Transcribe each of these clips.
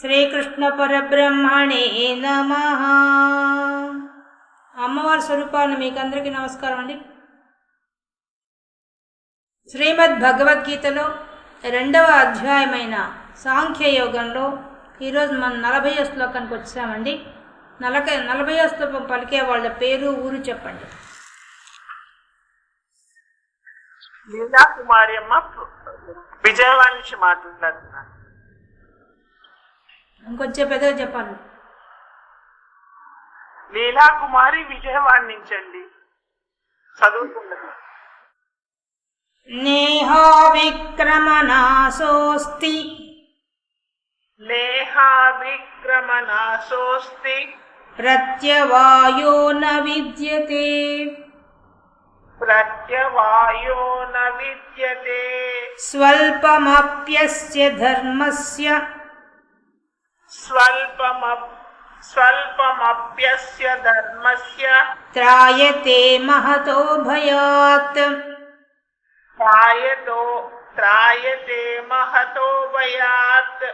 శ్రీకృష్ణ పరబ్రహ్మణే నమః. అమ్మవారి స్వరూపాన్ని మీకు అందరికీ నమస్కారం అండి. శ్రీమద్ భగవద్గీతలో 2వ అధ్యాయమైన సాంఖ్యయోగంలో ఈరోజు మనం 40వ శ్లోకానికి వచ్చామండి. 40వ శ్లోకం పలికే వాళ్ళ పేరు, ఊరు చెప్పండి. లీలా కుమారి అమ్మ విజయవాడ నుంచి మాట్లాడుతున్నాను. ఇంకొంచెం పెద్దగా చెప్పాలి. లీలా కుమారి విజయవాడ నుంచి అండి, చదువుతున్నది. నేహా విక్రమనాశోస్తి నేహా విక్రమనాశోస్తి ప్రత్యవాయో న విద్యతే ప్రత్యవాయో న విద్యతే స్వల్పమప్యస్య ధర్మస్య స్వల్పమప్యస్య ధర్మస్య త్రాయతే మహతో భయాత్ త్రాయతే మహతో భయాత్.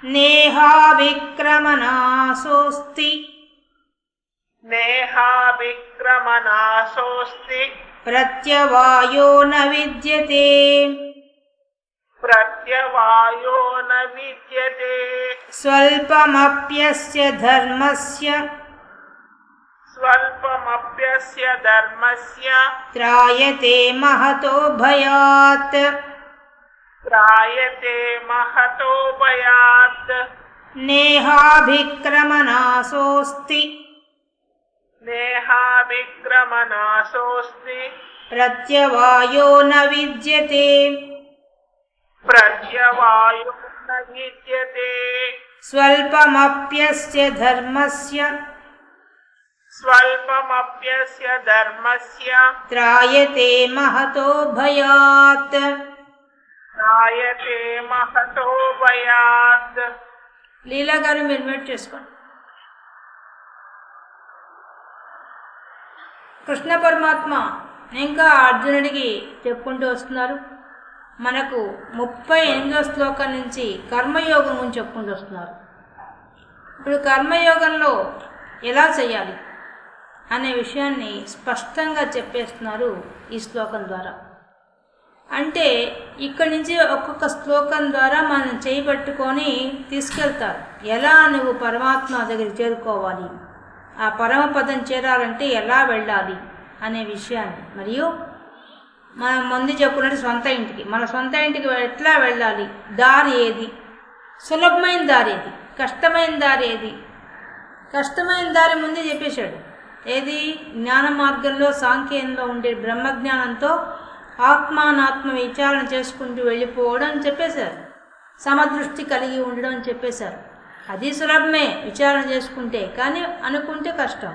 నేహా విక్రమనాశోస్తి నేహా విక్రమనాశోస్తి ప్రత్యవాయో న విద్యతే ప్రత్యవాయో న విద్యతే స్వల్పమప్యస్య ధర్మస్య త్రాయతే మహతో భయాత్ త్రాయతే మహతో భయాత్. నేహా విక్రమనాశోస్తి నేహా విక్రమనాశోస్తి ప్రత్యవాయో న విద్యతే ప్రత్యవాయో న విద్యతే స్వల్పమప్యస్య ధర్మస్య త్రాయతే మహతో భయాత్ త్రాయతే మహతో భయాత్. లీలా గారు మీరు మ్యూట్ చేసుకోండి. కృష్ణ పరమాత్మ ఇంకా అర్జునుడికి చెప్పుకుంటూ వస్తున్నారు. మనకు 38వ శ్లోకం నుంచి కర్మయోగం గురించి చెప్పుకుంటూ వస్తున్నారు. ఇప్పుడు కర్మయోగంలో ఎలా చేయాలి అనే విషయాన్ని స్పష్టంగా చెప్పేస్తున్నారు ఈ శ్లోకం ద్వారా. అంటే ఇక్కడి నుంచి ఒక్కొక్క శ్లోకం ద్వారా మనం చేయబట్టుకొని తీసుకెళ్తారు. ఎలా నువ్వు పరమాత్మ దగ్గరికి చేరుకోవాలి, ఆ పరమపదం చేరాలంటే ఎలా వెళ్ళాలి అనే విషయాన్ని, మరియు మనం ముందు చెప్పుకున్నట్టు సొంత ఇంటికి, మన సొంత ఇంటికి ఎట్లా వెళ్ళాలి, దారి ఏది, సులభమైన దారి ఏది, కష్టమైన దారి ఏది. కష్టమైన దారి ముందే చెప్పేశాడు. ఏది? జ్ఞాన మార్గంలో సాంఖ్యంలో ఉండే బ్రహ్మజ్ఞానంతో ఆత్మానాత్మ విచారణ చేసుకుంటూ వెళ్ళిపోవడం అని చెప్పేశారు. సమదృష్టి కలిగి ఉండడం అని చెప్పేశారు. అది సులభమే విచారణ చేసుకుంటే, కానీ అనుకుంటే కష్టం.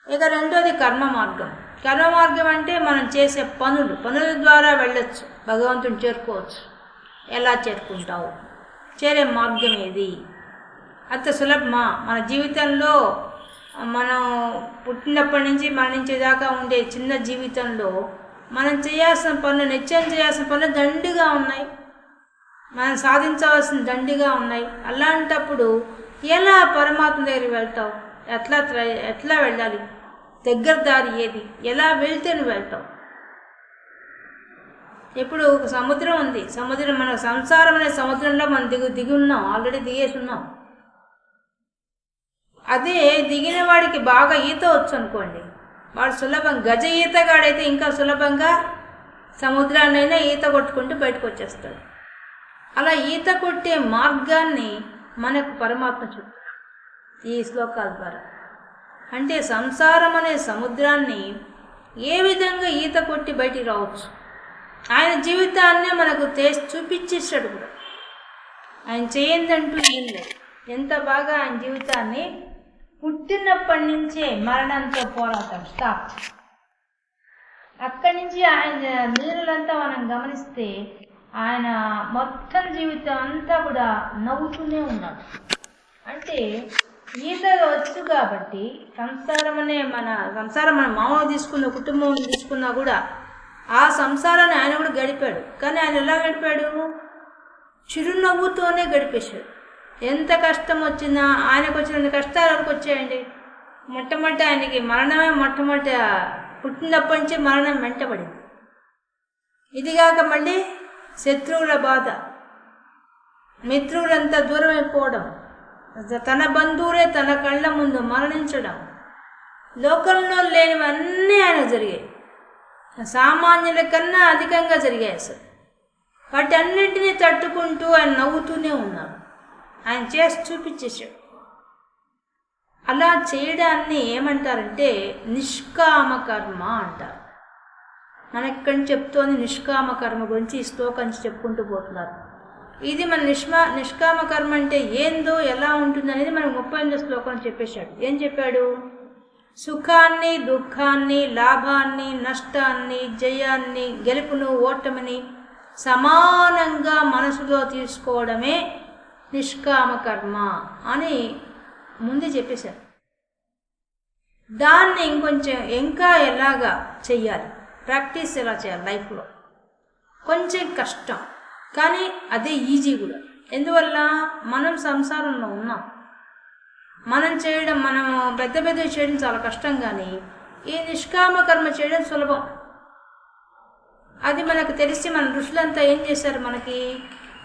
ఇక రెండోది కర్మ మార్గం. కర్మ మార్గం అంటే మనం చేసే పనుల ద్వారా వెళ్ళొచ్చు, భగవంతుని చేరుకోవచ్చు. ఎలా చేరుకుంటావు, చేరే మార్గం ఏది, అంత సులభమా? మన జీవితంలో మనం పుట్టినప్పటి నుంచి మరణించేదాకా ఉండే చిన్న జీవితంలో మనం చేయాల్సిన పనులు, నిత్యం చేయాల్సిన పనులు దండిగా ఉన్నాయి, మనం సాధించవలసిన దండిగా ఉన్నాయి. అలాంటప్పుడు ఎలా పరమాత్మ దగ్గరికి వెళ్తావు? ఎట్లా వెళ్ళాలి? దగ్గర దారి ఏది? ఎలా వెళ్తే నువ్వు వెళ్తావు? ఇప్పుడు ఒక సముద్రం ఉంది. మన సంసారం అనే సముద్రంలో మనం దిగి ఉన్నాం, ఆల్రెడీ దిగేసి ఉన్నాం. అదే దిగిన వాడికి బాగా ఈత వచ్చు అనుకోండి, వాడు గజ ఈతగాడైతే ఇంకా సులభంగా సముద్రాన్నైనా ఈత కొట్టుకుంటూ బయటకు వచ్చేస్తాడు. అలా ఈత కొట్టే మార్గాన్ని మనకు పరమాత్మ చెప్తాడు ఈ శ్లోకాల ద్వారా. అంటే సంసారం అనే సముద్రాన్ని ఏ విధంగా ఈత కొట్టి బయటికి రావచ్చు, ఆయన జీవితాన్నే మనకు చూపించేశాడు కూడా. ఆయన చేయందంటూ ఏం లేదు. ఎంత బాగా ఆయన జీవితాన్ని పుట్టినప్పటి నుంచే మరణంతో పోరాటం స్టార్ట్. అక్కడి నుంచి ఆయన లీలలంతా మనం గమనిస్తే ఆయన మొత్తం జీవితం అంతా కూడా నవ్వుతూనే ఉన్నాడు. అంటే ఈత వచ్చు కాబట్టి సంసారం మన మామూలు తీసుకున్న కుటుంబం తీసుకున్నా కూడా ఆ సంసారాన్ని ఆయన కూడా గడిపాడు. కానీ ఆయన ఎలా గడిపాడు? చిరునవ్వుతోనే గడిపేశాడు. ఎంత కష్టం వచ్చినా ఆయనకు వచ్చిన కష్టాలు ఎవరికి వచ్చాయండి? మొట్టమొదటి ఆయనకి మరణమే మొట్టమొదటి పుట్టినప్పటి నుంచి మరణం వెంటబడింది. ఇదిగాక మళ్ళీ శత్రువుల బాధ, మిత్రులంతా దూరం అయిపోవడం, తన బంధువులే తన కళ్ళ ముందు మరణించడం, లోకంలో లేనివన్నీ ఆయన జరిగాయి. సామాన్యుల కన్నా అధికంగా జరిగాయి అసలు. వాటి అన్నింటినీ తట్టుకుంటూ ఆయన నవ్వుతూనే ఉన్నారు. ఆయన చేసి చూపించేశాడు. అలా చేయడాన్ని ఏమంటారంటే నిష్కామ కర్మ అంటారు. మనకి చెప్తోంది నిష్కామ కర్మ గురించి ఈ శ్లోకం చెప్పుకుంటూ పోతున్నారు. ఇది మన నిష్కామ కర్మ అంటే ఏందో ఎలా ఉంటుంది అనేది మనకు 38వ శ్లోకం చెప్పేశాడు. ఏం చెప్పాడు? సుఖాన్ని, దుఃఖాన్ని, లాభాన్ని, నష్టాన్ని, జయాన్ని, గెలుపును, ఓటమిని సమానంగా మనసులో తీసుకోవడమే నిష్కామ కర్మ అని ముందు చెప్పేశారు. దాన్ని ఇంకా ఎలాగా చెయ్యాలి, ప్రాక్టీస్ ఎలా చేయాలి లైఫ్లో, కొంచెం కష్టం కానీ అదే ఈజీ కూడా. ఎందువల్ల మనం సంసారంలో ఉన్నాం. మనం పెద్ద పెద్దవి చేయడం చాలా కష్టం, కానీ ఈ నిష్కామ కర్మ చేయడం సులభం. అది మనకు తెలిసి మన ఋషులంతా ఏం చేశారు,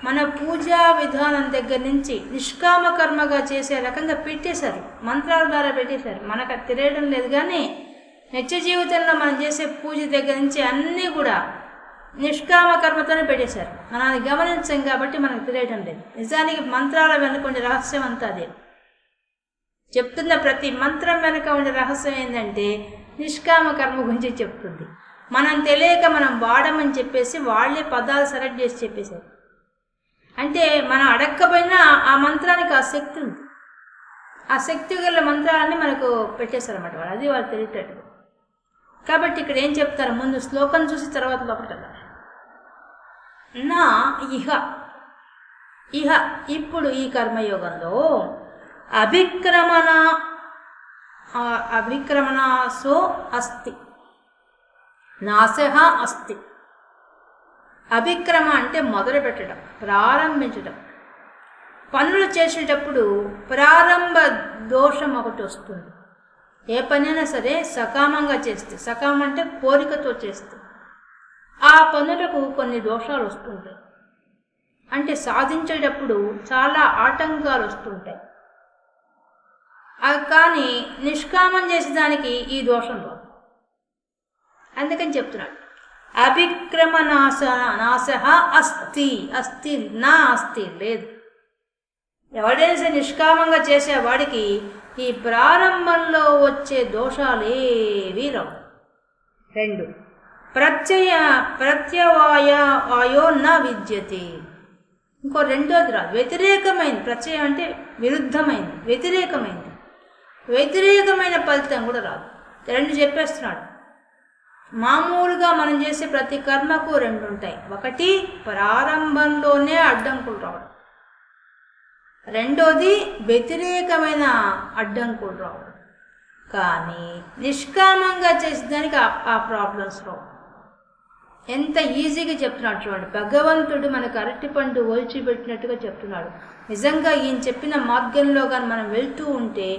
మన పూజా విధానం దగ్గర నుంచి నిష్కామ కర్మగా చేసే రకంగా పెట్టేశారు, మంత్రాల ద్వారా పెట్టేశారు. మనకు అది తెలియడం లేదు, కానీ నిత్య జీవితంలో మనం చేసే పూజ దగ్గర నుంచి అన్నీ కూడా నిష్కామ కర్మతోనే పెట్టేశారు. మనం అది గమనించాం కాబట్టి మనకు తెలియడం లేదు. నిజానికి మంత్రాల వెనుక ఉండే రహస్యం అంతా అదే. చెప్తున్న ప్రతి మంత్రం వెనుక ఉండే రహస్యం ఏంటంటే నిష్కామ కర్మ గురించి చెప్తుంది. మనం తెలియక మనం వాడమని చెప్పేసి వాళ్ళే పదాలు సెలెక్ట్ చేసి చెప్పేశారు. అంటే మనం అడక్కపోయినా ఆ మంత్రానికి ఆ శక్తి ఉంది. ఆ శక్తి గల మంత్రాలన్నీ మనకు పెట్టేశారన్నమాట వాళ్ళు. అది వాళ్ళు తెలియటట్టు. కాబట్టి ఇక్కడ ఏం చెప్తారు, ముందు శ్లోకం చూసి తర్వాత లోపలికి వెళ్ళాలి. నా ఇహ ఇప్పుడు ఈ కర్మయోగంలో అభిక్రమణాసో అస్తి, నాశః అస్తి. అభిక్రమ అంటే మొదలు పెట్టడం, ప్రారంభించడం. పనులు చేసేటప్పుడు ప్రారంభ దోషం ఒకటి వస్తుంది. ఏ పనైనా సరే సకామంగా చేస్తే, సకామం అంటే కోరికతో చేస్తే, ఆ పనులకు కొన్ని దోషాలు వస్తుంటాయి. అంటే సాధించేటప్పుడు చాలా ఆటంకాలు వస్తుంటాయి. కానీ నిష్కామం చేసేదానికి ఈ దోషం రాదు. అందుకని చెప్తున్నాడు అభిక్రమనాశః అస్తి. అస్తి నా అస్తి లేదు. ఎవడైనా నిష్కామంగా చేసేవాడికి ఈ ప్రారంభంలో వచ్చే దోషాలేవీ రావు. 2 ప్రత్యవాయో న విద్యతే. ఇంకో రెండోది రాదు, వ్యతిరేకమైంది. ప్రత్యయం అంటే విరుద్ధమైంది, వ్యతిరేకమైన ఫలితం కూడా రాదు. 2 చెప్పేస్తున్నాడు. మామూలుగా మనం చేసే ప్రతి కర్మకు 2 ఉంటాయి. ఒకటి ప్రారంభంలోనే అడ్డంకులు రావడం, రెండోది వ్యతిరేకమైన అడ్డంకులు రావడం. కానీ నిష్కామంగా చేసేదానికి ఆ ప్రాబ్లమ్స్ రావు. ఎంత ఈజీగా చెప్తున్నాడు చూడండి. భగవంతుడు మనకు అరటిపండు ఒలిచిపెట్టినట్టుగా చెప్తున్నాడు. నిజంగా ఈయన చెప్పిన మార్గంలో కానీ మనం వెళ్తూ ఉంటే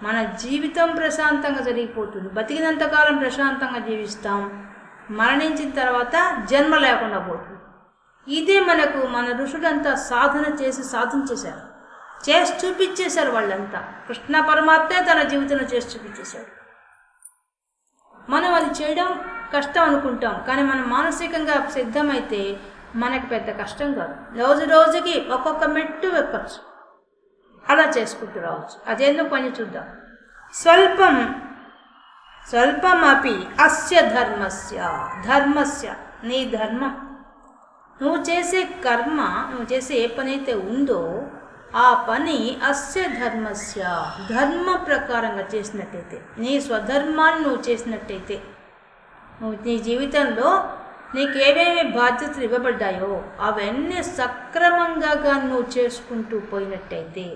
మన జీవితం ప్రశాంతంగా జరిగిపోతుంది. బతికినంతకాలం ప్రశాంతంగా జీవిస్తాం, మరణించిన తర్వాత జన్మ లేకుండా పోతుంది. ఇదే మన ఋషులంతా సాధన చేసి సాధించేశారు, చేసి చూపించేశారు. వాళ్ళంతా కృష్ణ పరమాత్మే తన జీవితంలో చేసి చూపించేశాడు. మనం అది చేయడం కష్టం అనుకుంటాం, కానీ మనం మానసికంగా సిద్ధమైతే మనకు పెద్ద కష్టం కాదు. రోజు రోజుకి ఒక్కొక్క మెట్టు ఎక్కచ్చు, అలా చేసుకుంటూ రావచ్చు. అదేందో పని చూద్దాం. స్వల్పమపి అస్య ధర్మస్య నీ ధర్మం, నువ్వు చేసే కర్మ, నువ్వు చేసే ఏ పని అయితే ఉందో ఆ పని అస్య ధర్మస్య ధర్మ ప్రకారంగా చేసినట్టయితే, నీ స్వధర్మాన్ని నువ్వు చేసినట్టయితే, నువ్వు నీ జీవితంలో నీకేమేమి బాధ్యతలు ఇవ్వబడ్డాయో అవన్నీ సక్రమంగా కానీ నువ్వు చేసుకుంటూ పోయినట్టయితే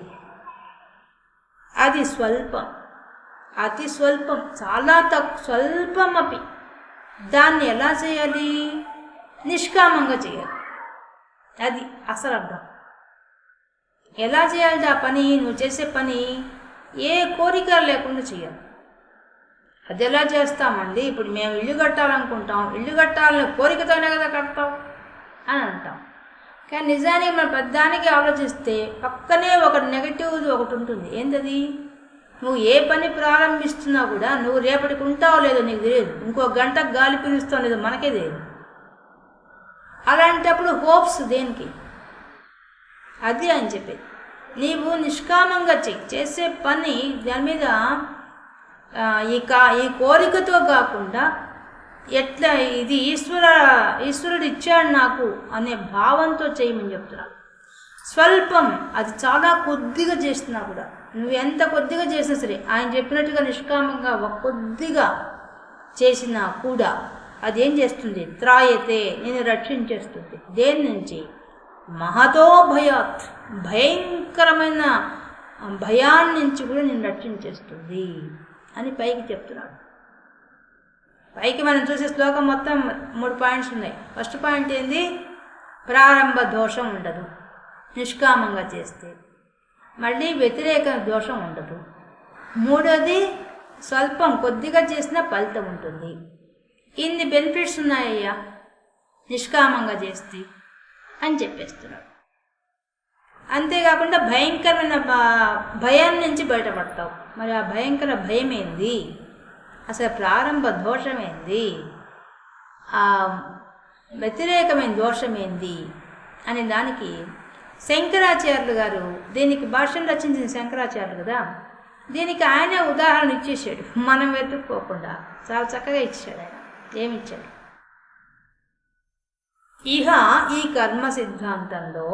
అది స్వల్పం, అతి స్వల్పం, చాలా స్వల్పమపి. దాన్ని ఎలా చేయాలి? నిష్కామంగా చేయాలి. అది అసలు అర్థం. ఎలా చేయాలి ఆ పని? నువ్వు చేసే పని ఏ కోరిక లేకుండా చేయాలి. అది ఎలా చేస్తామండి? ఇప్పుడు మేము ఇల్లు కట్టాలనుకుంటాం, ఇల్లు కట్టాలని కోరికతోనే కదా కడతాం అని అంటాం. కానీ నిజానికి మన పెద్దానికి ఆలోచిస్తే పక్కనే ఒక నెగటివ్ ఒకటి ఉంటుంది. ఏంటది? నువ్వు ఏ పని ప్రారంభిస్తున్నా కూడా నువ్వు రేపటికి ఉంటావో లేదో నీకు తెలియదు, ఇంకో గంటకు గాలి పీలుస్తావు లేదో మనకే తెలియదు. అలాంటప్పుడు హోప్స్ దేనికి? అది అని చెప్పేది. నీవు నిష్కామంగా చేసే పని దాని మీద ఈ కోరికతో కాకుండా ఎట్లా ఇది ఈశ్వరుడు ఇచ్చాడు నాకు అనే భావంతో చేయమని చెప్తున్నాను. స్వల్పం, అది చాలా కొద్దిగా చేసినా కూడా, నువ్వు ఎంత కొద్దిగా చేసినా సరే, ఆయన చెప్పినట్టుగా నిష్కామంగా ఒక కొద్దిగా చేసినా కూడా అదేం చేస్తుంది? త్రాయతే, నేను రక్షించేస్తుంది. దేని నుంచి? మహతో భయాత్, భయంకరమైన భయాన్ని నుంచి కూడా నేను రక్షించేస్తుంది అని పైకి చెప్తున్నాడు. పైకి మనం చూసే శ్లోకం మొత్తం 3 పాయింట్స్ ఉన్నాయి. ఫస్ట్ పాయింట్ ఏంది? ప్రారంభ దోషం ఉండదు నిష్కామంగా చేస్తే. మళ్ళీ వ్యతిరేక దోషం ఉండదు. మూడోది స్వల్పం, కొద్దిగా చేసిన ఫలితం ఉంటుంది. ఇన్ని బెనిఫిట్స్ ఉన్నాయ్యా నిష్కామంగా చేస్తే అని చెప్పేస్తున్నాడు. అంతేకాకుండా భయంకరమైన భయం నుంచి బయటపడతావు. మరి ఆ భయంకర భయం ఏంది? అసలు ప్రారంభ దోషం ఏంది? ఆ వ్యతిరేకమైన దోషం ఏంది అనే దానికి శంకరాచార్యులు గారు, దీనికి భాష్యం రచించిన శంకరాచార్యులు కదా, దీనికి ఆయనే ఉదాహరణ ఇచ్చేసాడు. మనం వెతుక్కోకుండా చాలా చక్కగా ఇచ్చాడు. ఆయన ఏమిచ్చాడు? ఇహ ఈ కర్మ సిద్ధాంతంలో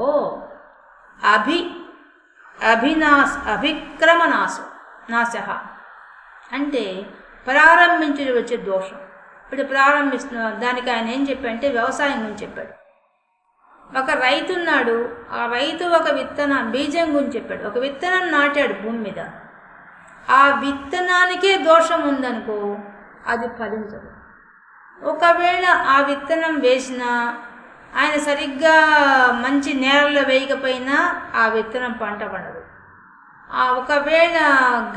అభిక్రమనాశ అంటే ప్రారంభించి వచ్చే దోషం. ఇప్పుడు ప్రారంభిస్తున్న దానికి ఆయన ఏం చెప్పాడంటే వ్యవసాయం గురించి చెప్పాడు. ఒక రైతు ఉన్నాడు, ఆ రైతు ఒక బీజం గురించి చెప్పాడు. ఒక విత్తనం నాటాడు భూమి మీద. ఆ విత్తనానికే దోషం ఉందనుకో, అది ఫలించదు. ఒకవేళ ఆ విత్తనం వేసినా ఆయన సరిగ్గా మంచి నేలలో వేయకపోయినా ఆ విత్తనం పంట పండదు. ఒకవేళ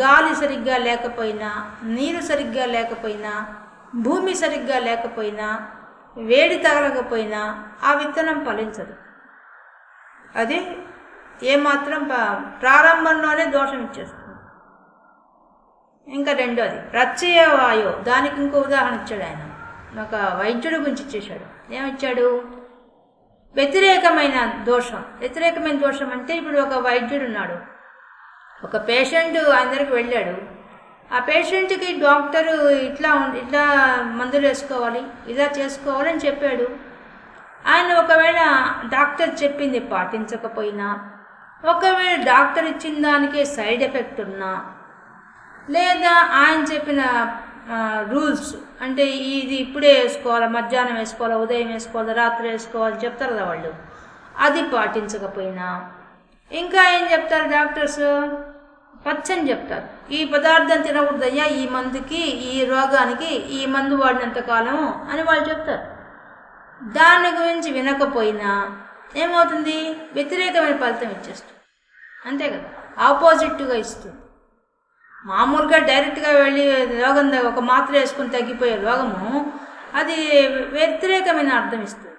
గాలి సరిగ్గా లేకపోయినా, నీరు సరిగ్గా లేకపోయినా, భూమి సరిగ్గా లేకపోయినా, వేడి తగలకపోయినా ఆ విత్తనం ఫలించదు. అది ఏమాత్రం ప్రారంభంలోనే దోషం ఇచ్చేస్తుంది. ఇంకా రెండోది ప్రత్యయవాయో, దానికి ఇంకో ఉదాహరణ ఇచ్చాడు ఆయన. ఒక వైద్యుడి గురించి ఇచ్చేశాడు. ఏమిచ్చాడు? వ్యతిరేకమైన దోషం. వ్యతిరేకమైన దోషం అంటే ఇప్పుడు ఒక వైద్యుడు ఉన్నాడు, ఒక పేషెంట్ ఆయన దగ్గరికి వెళ్ళాడు. ఆ పేషెంట్కి డాక్టరు ఇట్లా మందులు వేసుకోవాలి, ఇలా చేసుకోవాలని చెప్పాడు. ఆయన ఒకవేళ డాక్టర్ చెప్పింది పాటించకపోయినా, ఒకవేళ డాక్టర్ ఇచ్చిన దానికే సైడ్ ఎఫెక్ట్ ఉన్నా, లేదా ఆయన చెప్పిన రూల్స్ అంటే ఇది ఇప్పుడే వేసుకోవాలి, మధ్యాహ్నం వేసుకోవాలి, ఉదయం వేసుకోవాలి, రాత్రి వేసుకోవాలి చెప్తారు కదా వాళ్ళు, అది పాటించకపోయినా, ఇంకా ఏం చెప్తారు డాక్టర్స్? పచ్చని చెప్తారు. ఈ పదార్థం తినకూడదయ్యా, ఈ మందుకి, ఈ రోగానికి ఈ మందు వాడినంతకాలం అని వాళ్ళు చెప్తారు. దాని గురించి వినకపోయినా ఏమవుతుంది? వ్యతిరేకమైన ఫలితం ఇచ్చేస్తుంది. అంతే కదా, ఆపోజిట్గా ఇస్తుంది. మామూలుగా డైరెక్ట్గా వెళ్ళి రోగం ఒక మాత్ర వేసుకుని తగ్గిపోయే రోగము అది వ్యతిరేకమైన అర్థం ఇస్తుంది,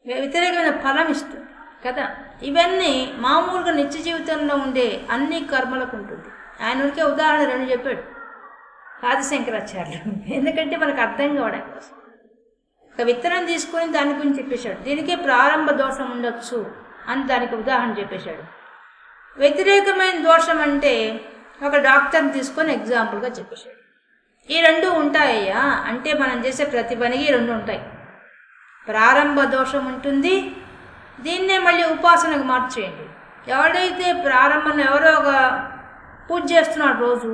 వ్యతిరేకమైన ఫలం ఇస్తుంది కదా. ఇవన్నీ మామూలుగా నిత్య జీవితంలో ఉండే అన్ని కర్మలకు ఉంటుంది. ఆయన ఊరికే ఉదాహరణ 2 చెప్పాడు ఆదిశంకరాచార్యులు, ఎందుకంటే మనకు అర్థం కావడం కోసం. ఒక విత్తనం తీసుకొని దాని గురించి చెప్పేశాడు. దీనికే ప్రారంభ దోషం ఉండొచ్చు అని దానికి ఉదాహరణ చెప్పేశాడు. వ్యతిరేకమైన దోషం అంటే ఒక డాక్టర్ని తీసుకొని ఎగ్జాంపుల్గా చెప్పేశాడు. ఈ 2 ఉంటాయ్యా అంటే మనం చేసే ప్రతి పనికి 2 ఉంటాయి. ప్రారంభ దోషం ఉంటుంది, దీన్నే మళ్ళీ ఉపాసనకు మార్చేయండి. ఎవడైతే ప్రారంభంలో ఎవరో ఒక పూజ చేస్తున్నాడు రోజు,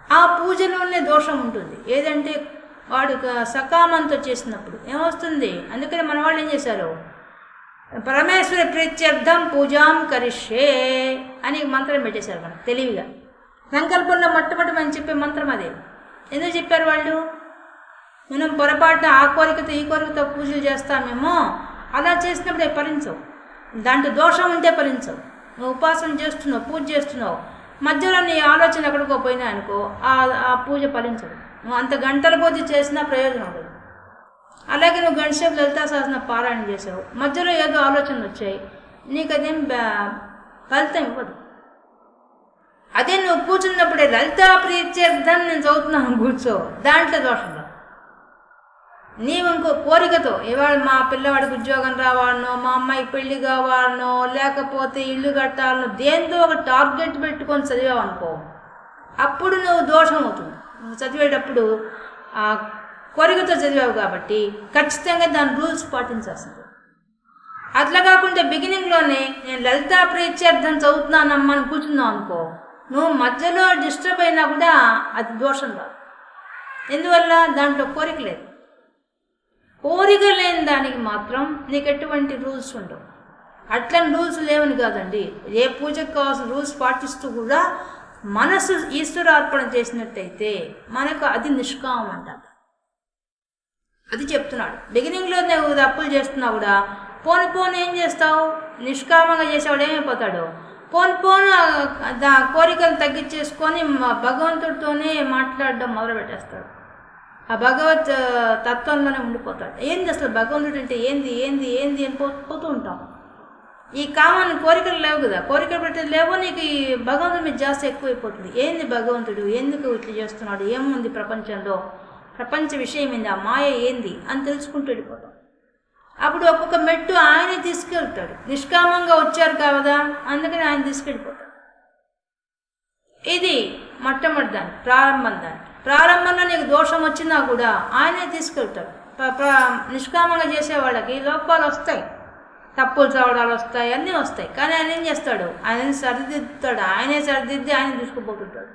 ఆ పూజలోనే దోషం ఉంటుంది. ఏదంటే వాడు సకామంతో చేసినప్పుడు ఏమొస్తుంది? అందుకని మన వాళ్ళు ఏం చేశారు? పరమేశ్వర ప్రీత్యర్థం పూజాం కరిష్యే అని మంత్రం పెట్టేశారు మనకు తెలివిగా. సంకల్పంలో మొట్టమొదటి మనం చెప్పే మంత్రం అదే. ఎందుకు చెప్పారు వాళ్ళు? మనం పొరపాటున ఆ కోరికతో ఈ కోరికతో పూజలు చేస్తామేమో, అలా చేసినప్పుడు ఫలించవు. దాంట్లో దోషం ఉంటే ఫలించవు. నువ్వు ఉపాసన చేస్తున్నావు, పూజ చేస్తున్నావు, మధ్యలో నీ ఆలోచన ఎక్కడికో పోయినా అనుకో ఆ పూజ ఫలించదు. నువ్వు అంత గంటల కొద్దీ చేసినా ప్రయోజనం ఉండదు. అలాగే నువ్వు గంటసేపు లలితా సహస్రనామ పారాయణ చేసావు, మధ్యలో ఏదో ఆలోచనలు వచ్చాయి, నీకు అదేం ఫలితం ఇవ్వదు. అదే నువ్వు కూర్చున్నప్పుడే లలితా ప్రీత్యర్థం నేను చదువుతున్నాను కూర్చో, దాంట్లో దోషం రాదు. నీవు ఇంకో కోరికతో ఇవాళ మా పిల్లవాడికి ఉద్యోగం రావాలనో, మా అమ్మాయి పెళ్లి కావాలనో, లేకపోతే ఇల్లు కట్టాలనో, దేంతో ఒక టార్గెట్ పెట్టుకొని చదివావు అనుకో, అప్పుడు నువ్వు దోషం అవుతుంది. నువ్వు చదివేటప్పుడు ఆ కోరికతో చదివావు కాబట్టి ఖచ్చితంగా దాని రూల్స్ పాటించాల్సింది. అట్లా కాకుండా బిగినింగ్లోనే నేను లలితా ప్రీత్యర్థం చదువుతున్నానమ్మా అని కూర్చున్నావు అనుకో, నువ్వు మధ్యలో డిస్టర్బ్ అయినా కూడా అది దోషం రాదు. ఎందువల్ల దాంట్లో కోరిక లేదు. కోరిక లేని దానికి మాత్రం నీకు ఎటువంటి రూల్స్ ఉండవు. అట్లని రూల్స్ లేవని కాదండి, ఏ పూజకు కావాల్సిన రూల్స్ పాటిస్తూ కూడా మనసు ఈశ్వరార్పణ చేసినట్టయితే మనకు అది నిష్కామం అంటారు. అది చెప్తున్నాడు. బిగినింగ్లో నువ్వు తప్పులు చేస్తున్నా కూడా పోను ఏం చేస్తావు, నిష్కామంగా చేసేవాడు ఏమైపోతాడు, పోను కోరికలు తగ్గించేసుకొని భగవంతుడితోనే మాట్లాడడం మొదలుపెట్టేస్తాడు. ఆ భగవత్ తత్వంలోనే ఉండిపోతాడు. ఏంది అసలు భగవంతుడు అంటే ఏంది ఏంది ఏంది అని పోతూ ఉంటాం. ఈ కామాన్ని కోరికలు లేవు కదా, కోరికలు పెట్టేది లేవో నీకు ఈ భగవంతుడి మీద జాస్తి ఎక్కువైపోతుంది. ఏంది భగవంతుడు, ఎందుకు ఇట్లా చేస్తున్నాడు, ఏముంది ప్రపంచంలో, ప్రపంచ విషయం ఏంది, ఆ మాయ ఏంది అని తెలుసుకుంటూ వెళ్ళిపోతాం. అప్పుడు ఒక్కొక్క మెట్టు ఆయనే తీసుకెళ్తాడు. నిష్కామంగా వచ్చారు కావదా, అందుకని ఆయన తీసుకెళ్ళిపోతాడు. ఇది మొట్టమొదటి దాన్ని ప్రారంభంలో నీకు దోషం వచ్చినా కూడా ఆయనే తీసుకెళ్తాడు. నిష్కామంగా చేసే వాళ్ళకి లోపాలు వస్తాయి, తప్పులు చదవడాలు వస్తాయి, అన్నీ వస్తాయి. కానీ ఆయన ఏం చేస్తాడు, ఆయన సరిదిద్దుతాడు, ఆయనే సరిదిద్ది ఆయన తీసుకుపోతుంటాడు.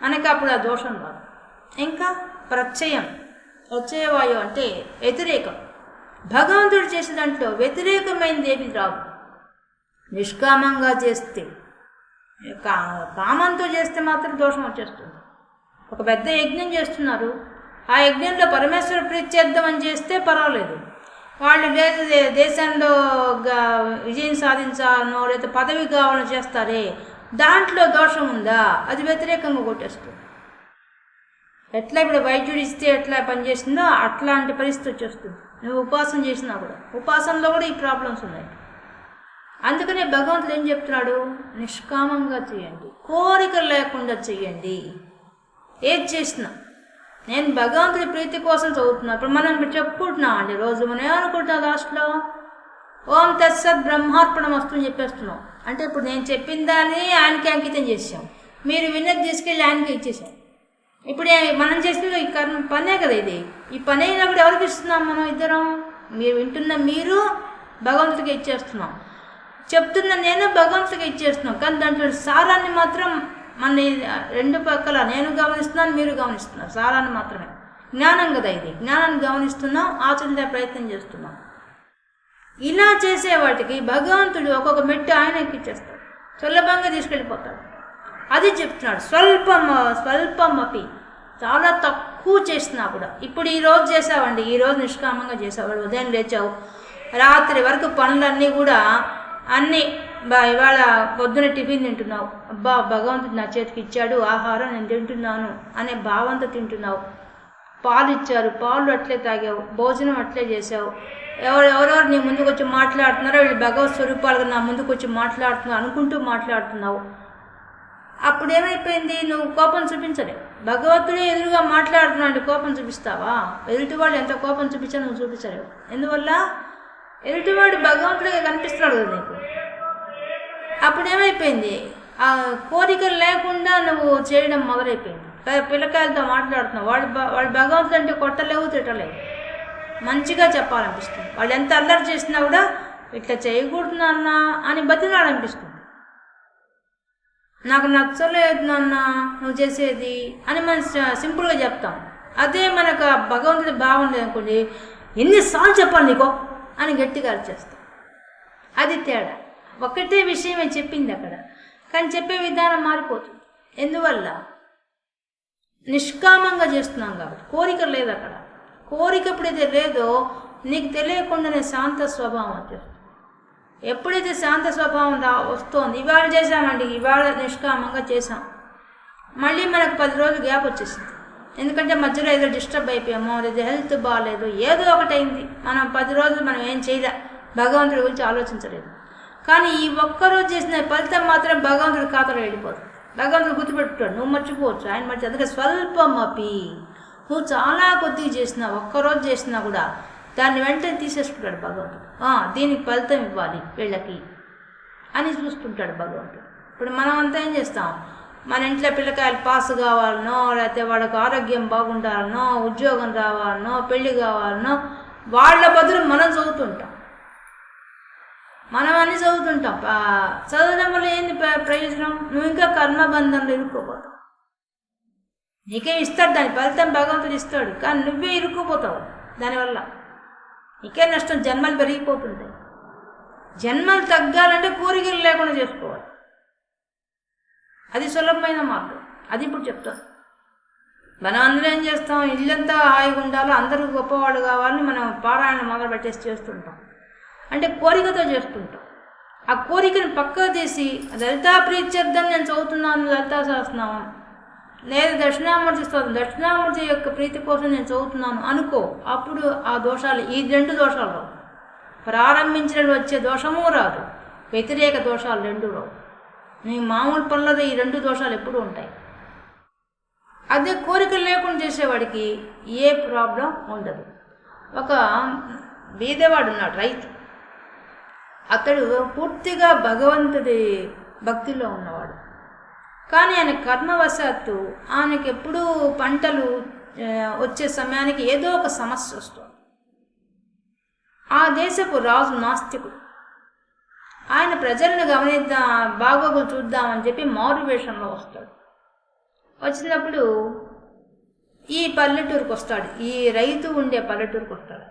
మనకి అప్పుడు ఆ దోషం రాదు. ఇంకా ప్రత్యయవాయు అంటే వ్యతిరేకం. భగవంతుడు చేసే దాంట్లో వ్యతిరేకమైనది ఏమి రాదు. నిష్కామంగా చేస్తే, కామంతో చేస్తే మాత్రం దోషం వచ్చేస్తుంది. ఒక పెద్ద యజ్ఞం చేస్తున్నారు, ఆ యజ్ఞంలో పరమేశ్వర ప్రీత్యర్థం చేస్తే పర్వాలేదు. వాళ్ళు లేదు దేశంలో విజయం సాధించాలనో లేదా పదవి కావాలని చేస్తారే, దాంట్లో దోషం ఉందా, అది వ్యతిరేకంగా కొట్టేస్తుంది. ఎట్లా ఇప్పుడు వైద్యుడు ఇస్తే ఎట్లా పనిచేస్తుందో అట్లాంటి పరిస్థితి వచ్చేస్తుంది. నువ్వు ఉపాసన చేసినా కూడా, ఉపాసనలో కూడా ఈ ప్రాబ్లమ్స్ ఉన్నాయి. అందుకనే భగవంతుడు ఏం చెప్తున్నాడు, నిష్కామంగా చేయండి, కోరిక లేకుండా చెయ్యండి. ఏది చేసినా నేను భగవంతుడి ప్రీతి కోసం చదువుతున్నా. ఇప్పుడు మనం చెప్పుకుంటున్నాం అండి, రోజు మనం ఏమనుకుంటున్నాం, లాస్ట్లో ఓం తత్సత్ బ్రహ్మార్పణం వస్తుందని చెప్పేస్తున్నాం. అంటే ఇప్పుడు నేను చెప్పిన దాన్ని ఆయనకి అంకితం చేసాం, మీరు విన్నది తీసుకెళ్ళి ఆయనకి ఇచ్చేసాం. ఇప్పుడు మనం చేసిన ఈ పనే కదా ఇది. ఈ పని అయినప్పుడు ఎవరికి ఇస్తున్నాం, మనం ఇద్దరం, మీరు వింటున్న మీరు భగవంతుడికి ఇచ్చేస్తున్నాం, చెప్తున్న నేను భగవంతుడికి ఇచ్చేస్తున్నాం. కానీ దాంట్లో సారాన్ని మాత్రం మన రెండు పక్కల నేను గమనిస్తున్నాను, మీరు గమనిస్తున్నారు. సారాన్ని మాత్రమే, జ్ఞానం కదా ఇది, జ్ఞానాన్ని గమనిస్తున్నాం, ఆచరించే ప్రయత్నం చేస్తున్నాం. ఇలా చేసే వాటికి భగవంతుడు ఒక్కొక్క మెట్టు ఆయన ఎక్కిచ్చేస్తాడు, సులభంగా తీసుకెళ్ళిపోతాడు. అది చెప్తున్నాడు. స్వల్పం అపి, చాలా తక్కువ చేసినా కూడా. ఇప్పుడు ఈరోజు చేసావండి, ఈరోజు నిష్కామంగా చేసావు, ఉదయం లేచావు, రాత్రి వరకు పనులన్నీ కూడా అన్నీ ఇవాళ పొద్దున టిఫిన్ తింటున్నావు, అబ్బా భగవంతుడు నా చేతికి ఇచ్చాడు ఆహారం, నేను తింటున్నాను అనే భావంతో తింటున్నావు. పాలు ఇచ్చారు, పాలు అట్లే తాగావు, భోజనం అట్లే చేసావు. ఎవరెవరు నీ ముందుకు వచ్చి మాట్లాడుతున్నారో వీళ్ళు భగవత్ స్వరూపాలుగా నా ముందుకు వచ్చి మాట్లాడుతున్నావు అనుకుంటూ మాట్లాడుతున్నావు. అప్పుడు ఏమైపోయింది, నువ్వు కోపం చూపించలేవు. భగవంతుడే ఎదురుగా మాట్లాడుతున్నాడు, కోపం చూపిస్తావా? ఎదుటి వాళ్ళు ఎంత కోపం చూపించా నువ్వు చూపించలేవు. ఎందువల్ల ఎదుటివాడు భగవంతుడిగా కనిపిస్తున్నాడు కదా నీకు. అప్పుడు ఏమైపోయింది, ఆ కోరికలు లేకుండా నువ్వు చేయడం మొదలైపోయింది. పిల్లకాయలతో మాట్లాడుతున్నావు, వాళ్ళు భగవంతుడు అంటే కొట్టలేవు, తిట్టలేవు, మంచిగా చెప్పాలనిపిస్తుంది. వాళ్ళు ఎంత అల్లరి చేసినా కూడా ఇట్లా చేయకూడదు నాన్న అని బతిలాడనిపిస్తుంది. నాకు నచ్చలేదు నాన్న నువ్వు చేసేది అని మనం సింపుల్గా చెప్తాం. అదే మనకు భగవంతుడి భావం లేదనుకోండి, ఎన్నిసార్లు చెప్పాలి నీకో అని గట్టిగా అరిచేస్తాం. అది తేడా. ఒకటే విషయమే చెప్పింది అక్కడ, కానీ చెప్పే విధానం మారిపోతుంది. ఎందువల్ల నిష్కామంగా చేస్తున్నాం కాబట్టి. కోరిక లేదు అక్కడ. కోరిక ఎప్పుడైతే లేదో నీకు తెలియకుండానే శాంత స్వభావం వచ్చేస్తుంది. ఎప్పుడైతే శాంత స్వభావం వస్తోంది, ఇవాళ చేసామండి, ఇవాళ నిష్కామంగా చేసాం, మళ్ళీ మనకు 10 రోజులు గ్యాప్ వచ్చేసింది. ఎందుకంటే మధ్యలో ఏదో డిస్టర్బ్ అయిపోయామో, లేదా హెల్త్ బాగాలేదు, ఏదో ఒకటి అయింది, మనం 10 రోజులు మనం ఏం చేయలే, భగవంతుడి గురించి ఆలోచించలేదు. కానీ ఈ ఒక్కరోజు చేసిన ఫలితం మాత్రం భగవంతుడి ఖాతాలో వెళ్ళిపోతుంది. భగవంతుడు గుర్తుపెట్టుకుంటాడు, నువ్వు మర్చిపోవచ్చు, ఆయన మర్చి. అందుకే స్వల్పం అపి, నువ్వు చాలా కొద్దిగా చేసినా, ఒక్కరోజు చేసినా కూడా దాన్ని వెంటనే తీసేసుకుంటాడు భగవంతుడు. దీనికి ఫలితం ఇవ్వాలి వీళ్ళకి అని చూసుకుంటాడు భగవంతుడు. ఇప్పుడు మనం అంతా ఏం చేస్తాం, మన ఇంట్లో పిల్లకాయలు పాస్ కావాలనో, లేకపోతే వాళ్ళకు ఆరోగ్యం బాగుండాలనో, ఉద్యోగం రావాలనో, పెళ్లి కావాలనో, వాళ్ళ బదులు మనం చదువుతుంటాం, మనం అన్నీ చదువుతుంటాం. చదవడం వల్ల ఏంది ప్రయోజనం? నువ్వు ఇంకా కర్మబంధంలో ఇరుక్కుపోతావు. నీకేం ఇస్తాడు, దాని ఫలితం భగవంతుడు ఇస్తాడు, కానీ నువ్వే ఇరుక్కుపోతావు దానివల్ల. నీకే నష్టం, జన్మలు పెరిగిపోతుంటాయి. జన్మలు తగ్గాలంటే కోరికలు లేకుండా చేసుకోవాలి, అది సులభమైన మార్గం. అది ఇప్పుడు చెప్తాను. మనం అందరూ ఏం చేస్తాం, ఇల్లంతా హాయిగా ఉండాలో, అందరూ గొప్పవాళ్ళు కావాలని మనం పారాయణ మొదలు పెట్టేసి చేస్తుంటాం. అంటే కోరికతో చేస్తుంటాం. ఆ కోరికను పక్కకు తీసి లలితా ప్రీత్యర్థం నేను చదువుతున్నాను లలితా సహస్రనామం, లేదా దక్షిణామూర్తి స్తోత్రం, దక్షిణామూర్తి యొక్క ప్రీతి కోసం నేను చదువుతున్నాను అనుకో. అప్పుడు ఆ దోషాలు, ఈ 2 దోషాలు రావు. ప్రారంభించిన వచ్చే దోషము రాదు, వ్యతిరేక దోషాలు 2 రావు. నీ మామూలు పనులలో ఈ 2 దోషాలు ఎప్పుడూ ఉంటాయి. అదే కోరికలు లేకుండా చేసేవాడికి ఏ ప్రాబ్లం ఉండదు. ఒక బీదవాడు ఉన్నాడు, రైతు. అతడు పూర్తిగా భగవంతుడి భక్తిలో ఉన్నవాడు. కానీ ఆయన కర్మవశాత్తు ఆయనకి ఎప్పుడూ పంటలు వచ్చే సమయానికి ఏదో ఒక సమస్య వస్తుంది. ఆ దేశపు రాజు నాస్తికుడు. ఆయన ప్రజలను గమనిద్దాం, బాగోగులు చూద్దామని చెప్పి మారు వేషంలో వస్తాడు. వచ్చినప్పుడు ఈ పల్లెటూరుకు వస్తాడు, ఈ రైతు ఉండే పల్లెటూరుకు వస్తాడు.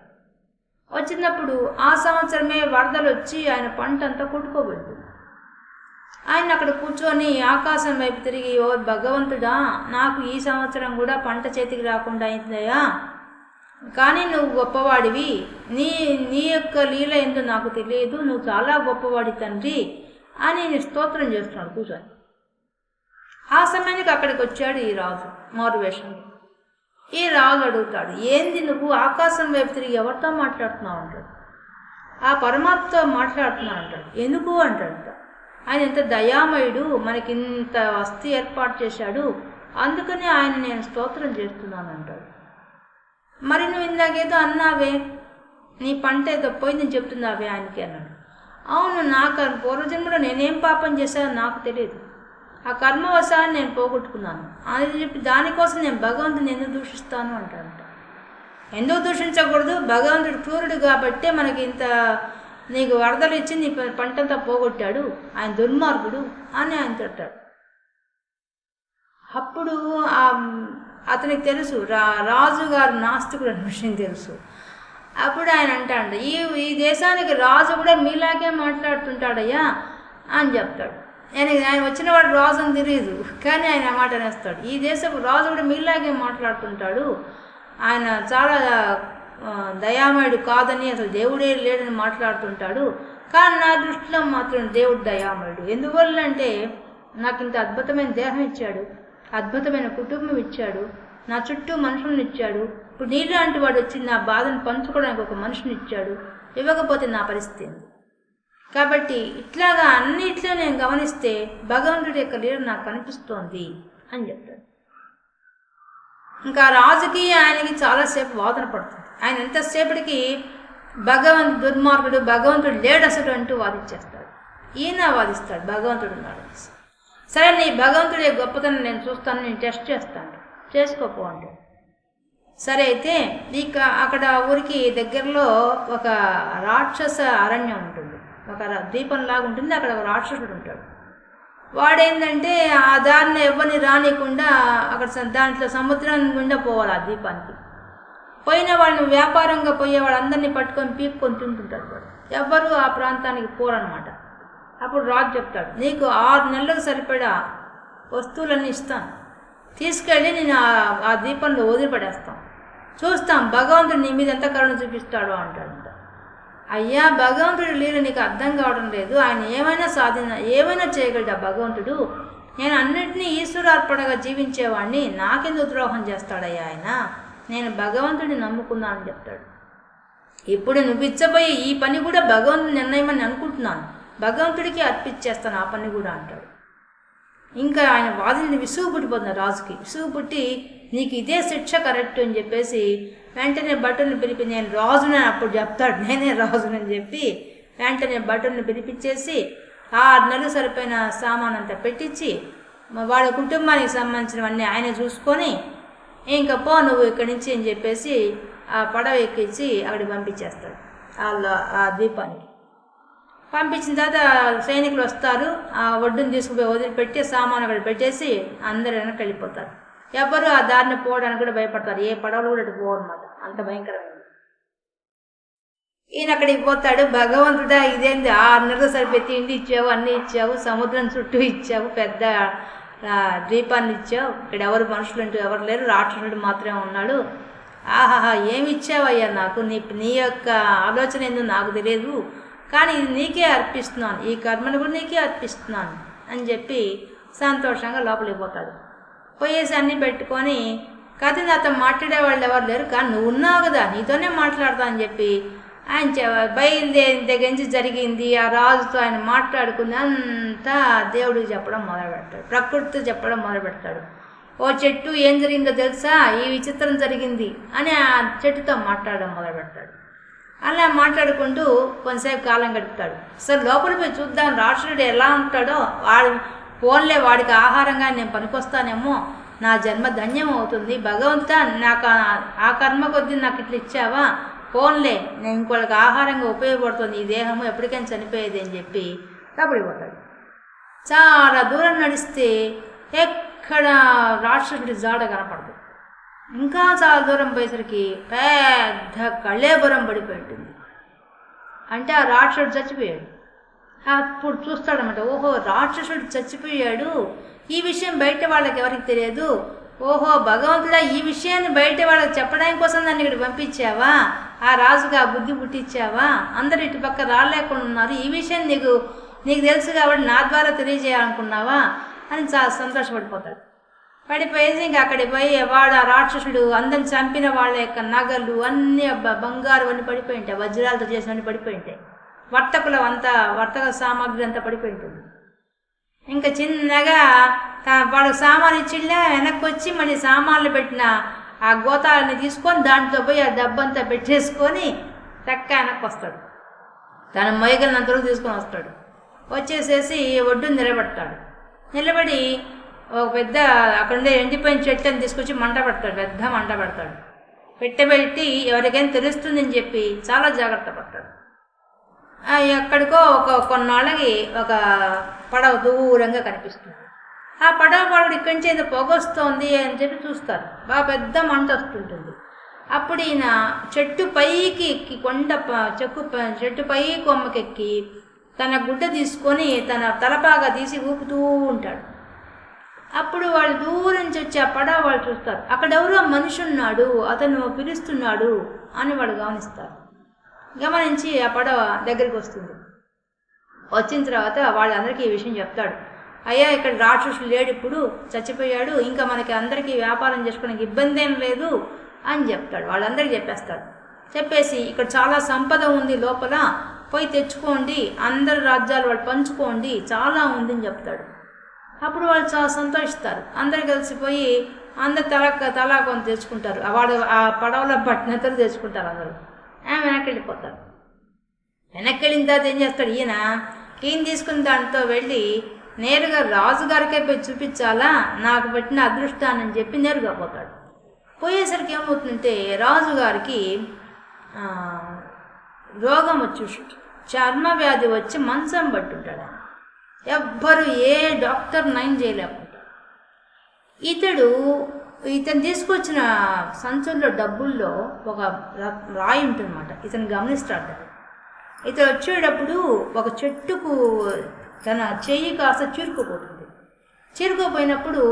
వచ్చినప్పుడు ఆ సంవత్సరమే వరదలు వచ్చి ఆయన పంట అంతా కొట్టుకోబెడుతుంది. ఆయన అక్కడ కూర్చొని ఆకాశం వైపు తిరిగి, ఓ భగవంతుడా, నాకు ఈ సంవత్సరం కూడా పంట చేతికి రాకుండా అయిందయ్యా, కానీ నువ్వు గొప్పవాడివి, నీ యొక్క లీల ఏందో నాకు తెలియదు, నువ్వు చాలా గొప్పవాడి తండ్రి అని స్తోత్రం చేస్తున్నాడు కూర్చొని. ఆ సమయానికి అక్కడికి వచ్చాడు ఈ రాజు మారువేషంలో. ఈ రాజు అడుగుతాడు, ఏంది నువ్వు ఆకాశం వైపు తిరిగి ఎవరితో మాట్లాడుతున్నావు అంటాడు. ఆ పరమాత్మతో మాట్లాడుతున్నావు అంటాడు. ఎందుకు అంటాడు. ఆయన ఎంత దయామయుడు, మనకింత వస్తు ఏర్పాటు చేశాడు, అందుకని ఆయన నేను స్తోత్రం చేస్తున్నాను అంటాడు. మరి నువ్వు ఇందాకేదో అన్నావే, నీ పంట ఏదో పోయిందని చెప్తున్నావే ఆయనకి అన్నాడు. అవును, నాకు పూర్వజన్మలో నేనేం పాపం చేశానో నాకు తెలియదు, ఆ కర్మవశాన్ని నేను పోగొట్టుకున్నాను అని చెప్పి దానికోసం నేను భగవంతుని ఎందుకు దూషిస్తాను అంటాడంట. ఎందుకు దూషించకూడదు, భగవంతుడు క్రూరుడు కాబట్టే మనకి ఇంత నీకు వరదలు ఇచ్చి నీ పంటంతా పోగొట్టాడు, ఆయన దుర్మార్గుడు అని ఆయన తిట్టాడు. అప్పుడు అతనికి తెలుసు రాజుగారు నాస్తికుడు అనే విషయం తెలుసు. అప్పుడు ఆయన అంటాడు, ఈ దేశానికి రాజు కూడా మీలాగే మాట్లాడుతుంటాడయ్యా అని చెప్తాడు. ఆయన వచ్చిన వాడు రాజు అని తెలియదు, కానీ ఆయన ఆ మాట అనేస్తాడు. ఈ దేశపు రాజు కూడా మీలాగే మాట్లాడుతుంటాడు, ఆయన చాలా దయామయుడు కాదని, అసలు దేవుడే లేడని మాట్లాడుతుంటాడు, కానీ నా దృష్టిలో మాత్రం దేవుడు దయామయుడు. ఎందువల్ల అంటే నాకు ఇంత అద్భుతమైన దేహం ఇచ్చాడు, అద్భుతమైన కుటుంబం ఇచ్చాడు, నా చుట్టూ మనుషులను ఇచ్చాడు. ఇప్పుడు నీలాంటి వాడు వచ్చి నా బాధను పంచుకోవడానికి ఒక మనిషిని ఇచ్చాడు, ఇవ్వకపోతే నా పరిస్థితి ఏంది? కాబట్టి ఇట్లాగా అన్నిట్లో నేను గమనిస్తే భగవంతుడి యొక్క లీల నాకు కనిపిస్తోంది అని చెప్తాడు. ఇంకా రాజుకి ఆయనకి చాలాసేపు వాదన పడుతుంది. ఆయన ఎంతసేపటికి దుర్మార్గుడు, భగవంతుడు లేడు అసలు అంటూ వాదించేస్తాడు. ఈయన వాదిస్తాడు, భగవంతుడు ఉన్నాడు. సరే, నీ భగవంతుడి గొప్పతనం నేను చూస్తాను, నేను టెస్ట్ చేస్తాను, చేసుకోపో అంటాడు. సరే, అయితే అక్కడ ఊరికి దగ్గరలో ఒక రాక్షస అరణ్యం ఉంటుంది, ఒక ద్వీపంలాగా ఉంటుంది. అక్కడ ఒక రాక్షసుడు ఉంటాడు. వాడేంటంటే ఆ దారిని ఎవరిని రానియకుండా అక్కడ దాంట్లో సముద్రం గుండా పోవాలి. ఆ ద్వీపానికి పోయిన వాళ్ళని వ్యాపారంగా పోయే వాళ్ళందరినీ పట్టుకొని పీక్కొని తింటుంటాడు వాడు. ఎవ్వరూ ఆ ప్రాంతానికి పోరనమాట. అప్పుడు రాజు చెప్తాడు, నీకు 6 నెలలకు సరిపడా వస్తువులన్నీ ఇస్తాను, తీసుకెళ్ళి నేను ఆ ద్వీపంలో వదిలిపడేస్తాం, చూస్తాం భగవంతుడు నీ మీద ఎంత కరుణ చూపిస్తాడో అంటాడంట. అయ్యా భగవంతుడి లీల నీకు అర్థం కావడం లేదు. ఆయన ఏమైనా చేయగలడు ఆ భగవంతుడు. నేను అన్నింటినీ ఈశ్వరార్పణగా జీవించేవాడిని, నాకెందుకు ద్రోహం చేస్తాడయ్యా ఆయన? నేను భగవంతుడిని నమ్ముకున్నానని చెప్తాడు. ఇప్పుడు నువ్వు ఇచ్చబోయే ఈ పని కూడా భగవంతుడి నిర్ణయమని అనుకుంటున్నాను, భగవంతుడికి అర్పించేస్తాను ఆ పని కూడా అంటాడు. ఇంకా ఆయన వాదిని విసుగు పుట్టిపోతున్నారు. రాజుకి విసుగు పుట్టి నీకు ఇదే శిక్ష కరెక్ట్ అని చెప్పేసి వెంటనే భటుల్ని పిలిపి నేను రాజుని అప్పుడు చెప్తాడు, నేనే రాజునని చెప్పి వెంటనే భటుల్ని పిలిపించేసి 6 నెలలు సరిపోయిన సామాన్ అంతా పెట్టించి వాళ్ళ కుటుంబానికి సంబంధించినవన్నీ ఆయన చూసుకొని ఇంకా పో నువ్వు ఇక్కడి నుంచి అని చెప్పేసి ఆ పడవ ఎక్కించి అక్కడికి పంపించేస్తాడు. ఆ ద్వీపానికి పంపించిన తర్వాత సైనికులు వస్తారు, ఆ ఒడ్డును తీసుకుపోయి వదిలిపెట్టి సామాను అక్కడ పెట్టేసి అందరూ వెనక్కి వెళ్ళిపోతారు. ఎవరు ఆ దారిని పోవడానికి కూడా భయపడతారు, ఏ పడవలు కూడా అటు పోవన్నమాట, అంత భయంకరమైనది. ఈయన అక్కడికి పోతాడు. భగవంతుడా ఇదేంది 6 నెలలు సరిపోయి తిండి ఇచ్చావు, అన్నీ ఇచ్చావు, సముద్రం చుట్టూ ఇచ్చావు, పెద్ద ద్వీపాన్ని ఇచ్చావు, ఇక్కడ ఎవరు మనుషులు అంటూ ఎవరు లేరు, రాక్షసుడు మాత్రమే ఉన్నాడు. ఆహాహా ఏమి ఇచ్చావయ్యా నాకు, నీ యొక్క ఆలోచన ఏందో నాకు తెలియదు, కానీ ఇది నీకే అర్పిస్తున్నాను, ఈ కర్మను కూడా నీకే అర్పిస్తున్నాను అని చెప్పి సంతోషంగా లోపలికి పోతాడు. పోయేసి అన్నీ పెట్టుకొని కథ నాతో మాట్లాడేవాళ్ళు ఎవరు లేరు, కానీ నువ్వు ఉన్నావు కదా నీతోనే మాట్లాడతా అని చెప్పి ఆయన బయలుదేరిన దగ్గర నుంచి జరిగింది ఆ రాజుతో ఆయన మాట్లాడుకుని అంతా దేవుడికి చెప్పడం మొదలు పెడతాడు, ప్రకృతితో చెప్పడం మొదలు పెడతాడు. ఓ చెట్టు ఏం జరిగిందో తెలుసా, ఈ విచిత్రం జరిగింది అని ఆ చెట్టుతో మాట్లాడడం మొదలు పెడతాడు. అలా మాట్లాడుకుంటూ కొంతసేపు కాలం గడుపుతాడు. అసలు లోపల పోయి చూద్దాం రాక్షసుడు ఎలా ఉంటాడో, ఫోన్లే వాడికి ఆహారంగా నేను పనికొస్తానేమో, నా జన్మ ధన్యం అవుతుంది, భగవంతుడా నాకు ఆ కర్మ కొద్దీ నాకు ఇట్లా ఇచ్చావా, ఫోన్లే నేను ఇంకోళ్ళకి ఆహారంగా ఉపయోగపడుతుంది, ఈ దేహము ఎప్పటికైనా చనిపోయేది అని చెప్పి తప్పడిపోతాడు. చాలా దూరం నడిస్తే ఎక్కడ రాక్షసుడి జాడ కనపడదు. ఇంకా చాలా దూరం పోయేసరికి పెద్ద కళేబరం పడిపోయి ఉంటుంది. అంటే ఆ రాక్షసుడు చచ్చిపోయాడు. అప్పుడు చూస్తాడనమాట, ఓహో రాక్షసుడు చచ్చిపోయాడు, ఈ విషయం బయట వాళ్ళకి ఎవరికి తెలియదు, ఓహో భగవంతుడా ఈ విషయాన్ని బయట వాళ్ళకి చెప్పడానికి కోసం నన్ను ఇక్కడ పంపించావా, ఆ రాజుగా ఆ బుద్ధి పుట్టించావా, అందరు ఇటు పక్క రాలేకుండా ఉన్నారు, ఈ విషయం నీకు తెలుసు కాబట్టి నా ద్వారా తెలియజేయాలనుకున్నావా అని చాలా సంతోషపడిపోతాడు. పడిపోయేసి ఇంకా అక్కడికి పోయి వాడు ఆ రాక్షసుడు అందరిని చంపిన వాళ్ళ యొక్క నగలు అన్నీ బంగారు అన్నీ పడిపోయి ఉంటాయి, వజ్రాలతో చేసినవన్నీ పడిపోయి ఉంటాయి, వర్తక సామాగ్రి అంతా పడిపోయి ఉంటుంది. ఇంకా చిన్నగా వాడు సామాన్ ఇచ్చిళ్ళా వెనక్కి వచ్చి మళ్ళీ సామాన్లు పెట్టిన ఆ గోతాలని తీసుకొని దాంట్లో పోయి ఆ డబ్బంతా పెట్టేసుకొని చక్క వెనక్కి వస్తాడు. తన మొయ్యగలినంతవరకు తీసుకొని వస్తాడు. వచ్చేసేసి ఒడ్డును నిలబడి ఒక పెద్ద అక్కడ ఉండే ఎండిపోయిన చెట్లను తీసుకొచ్చి మంట పెడతాడు, పెద్ద మంట పెడతాడు. పెట్టబెట్టి ఎవరికైనా తెలుస్తుందని చెప్పి చాలా జాగ్రత్త పడతాడు. ఎక్కడికో కొన్నాళ్ళకి ఒక పడవ దూరంగా కనిపిస్తుంది. ఆ పడవ వాడు ఇక్కడి నుంచి ఏదో పొగ వస్తుంది అని చెప్పి చూస్తారు, బాగా పెద్ద మంట వస్తుంటుంది. అప్పుడు ఈయన చెట్టు పైకి ఎక్కి చెట్టు పై కొమ్మకెక్కి తన గుడ్డ తీసుకొని తన తలపాగా తీసి ఊపుతూ ఉంటాడు. అప్పుడు వాళ్ళు దూరం నుంచి వచ్చి ఆ పడవ వాళ్ళు చూస్తారు, అక్కడ ఎవరో మనిషి ఉన్నాడు, అతను పిలుస్తున్నాడు అని వాడు గమనిస్తారు. గమనించి ఆ పడవ దగ్గరికి వస్తుంది. వచ్చిన తర్వాత వాళ్ళందరికీ ఈ విషయం చెప్తాడు, అయ్యా ఇక్కడ రాక్షసుడు లేడు, ఇప్పుడు చచ్చిపోయాడు, ఇంకా మనకి అందరికీ వ్యాపారం చేసుకోవడానికి ఇబ్బంది ఏం లేదు అని చెప్తాడు. వాళ్ళందరికీ చెప్పేస్తాడు. చెప్పేసి ఇక్కడ చాలా సంపద ఉంది లోపల, పోయి తెచ్చుకోండి, అందరు రాజ్యాలు వాళ్ళు పంచుకోండి, చాలా ఉందని చెప్తాడు. అప్పుడు వాళ్ళు చాలా సంతోషిస్తారు. అందరు కలిసిపోయి అందరు తలా కొంత తెచ్చుకుంటారు. వాడు ఆ పడవలో పట్టినంతలు తెచ్చుకుంటారు. అందరూ వెనక్కి వెళ్ళిపోతారు. వెనక్కి వెళ్ళిన తర్వాత ఏం చేస్తాడు, ఈయన తీసుకున్న దాంతో వెళ్ళి నేరుగా రాజుగారికే పోయి చూపించాలా, నాకు పట్టిన అదృష్టాన్ని అని చెప్పి నేరుగా పోతాడు. పోయేసరికి ఏమవుతుందంటే రాజుగారికి రోగం వచ్చి చర్మ వ్యాధి వచ్చి మంచం పట్టుంటాడు. ఎవ్వరు ఏ డాక్టర్ నయం చేయలేకుంటాడు. ఇతను తీసుకొచ్చిన సంచుల్లో డబ్బుల్లో ఒక రాయి ఉంటుందన్నమాట. ఇతను గమనిస్తాడు. ఇతను వచ్చేటప్పుడు ఒక చెట్టుకు తన చెయ్యి కాస్త చిరుకుపోతుంది. చిరుకుపోయినప్పుడు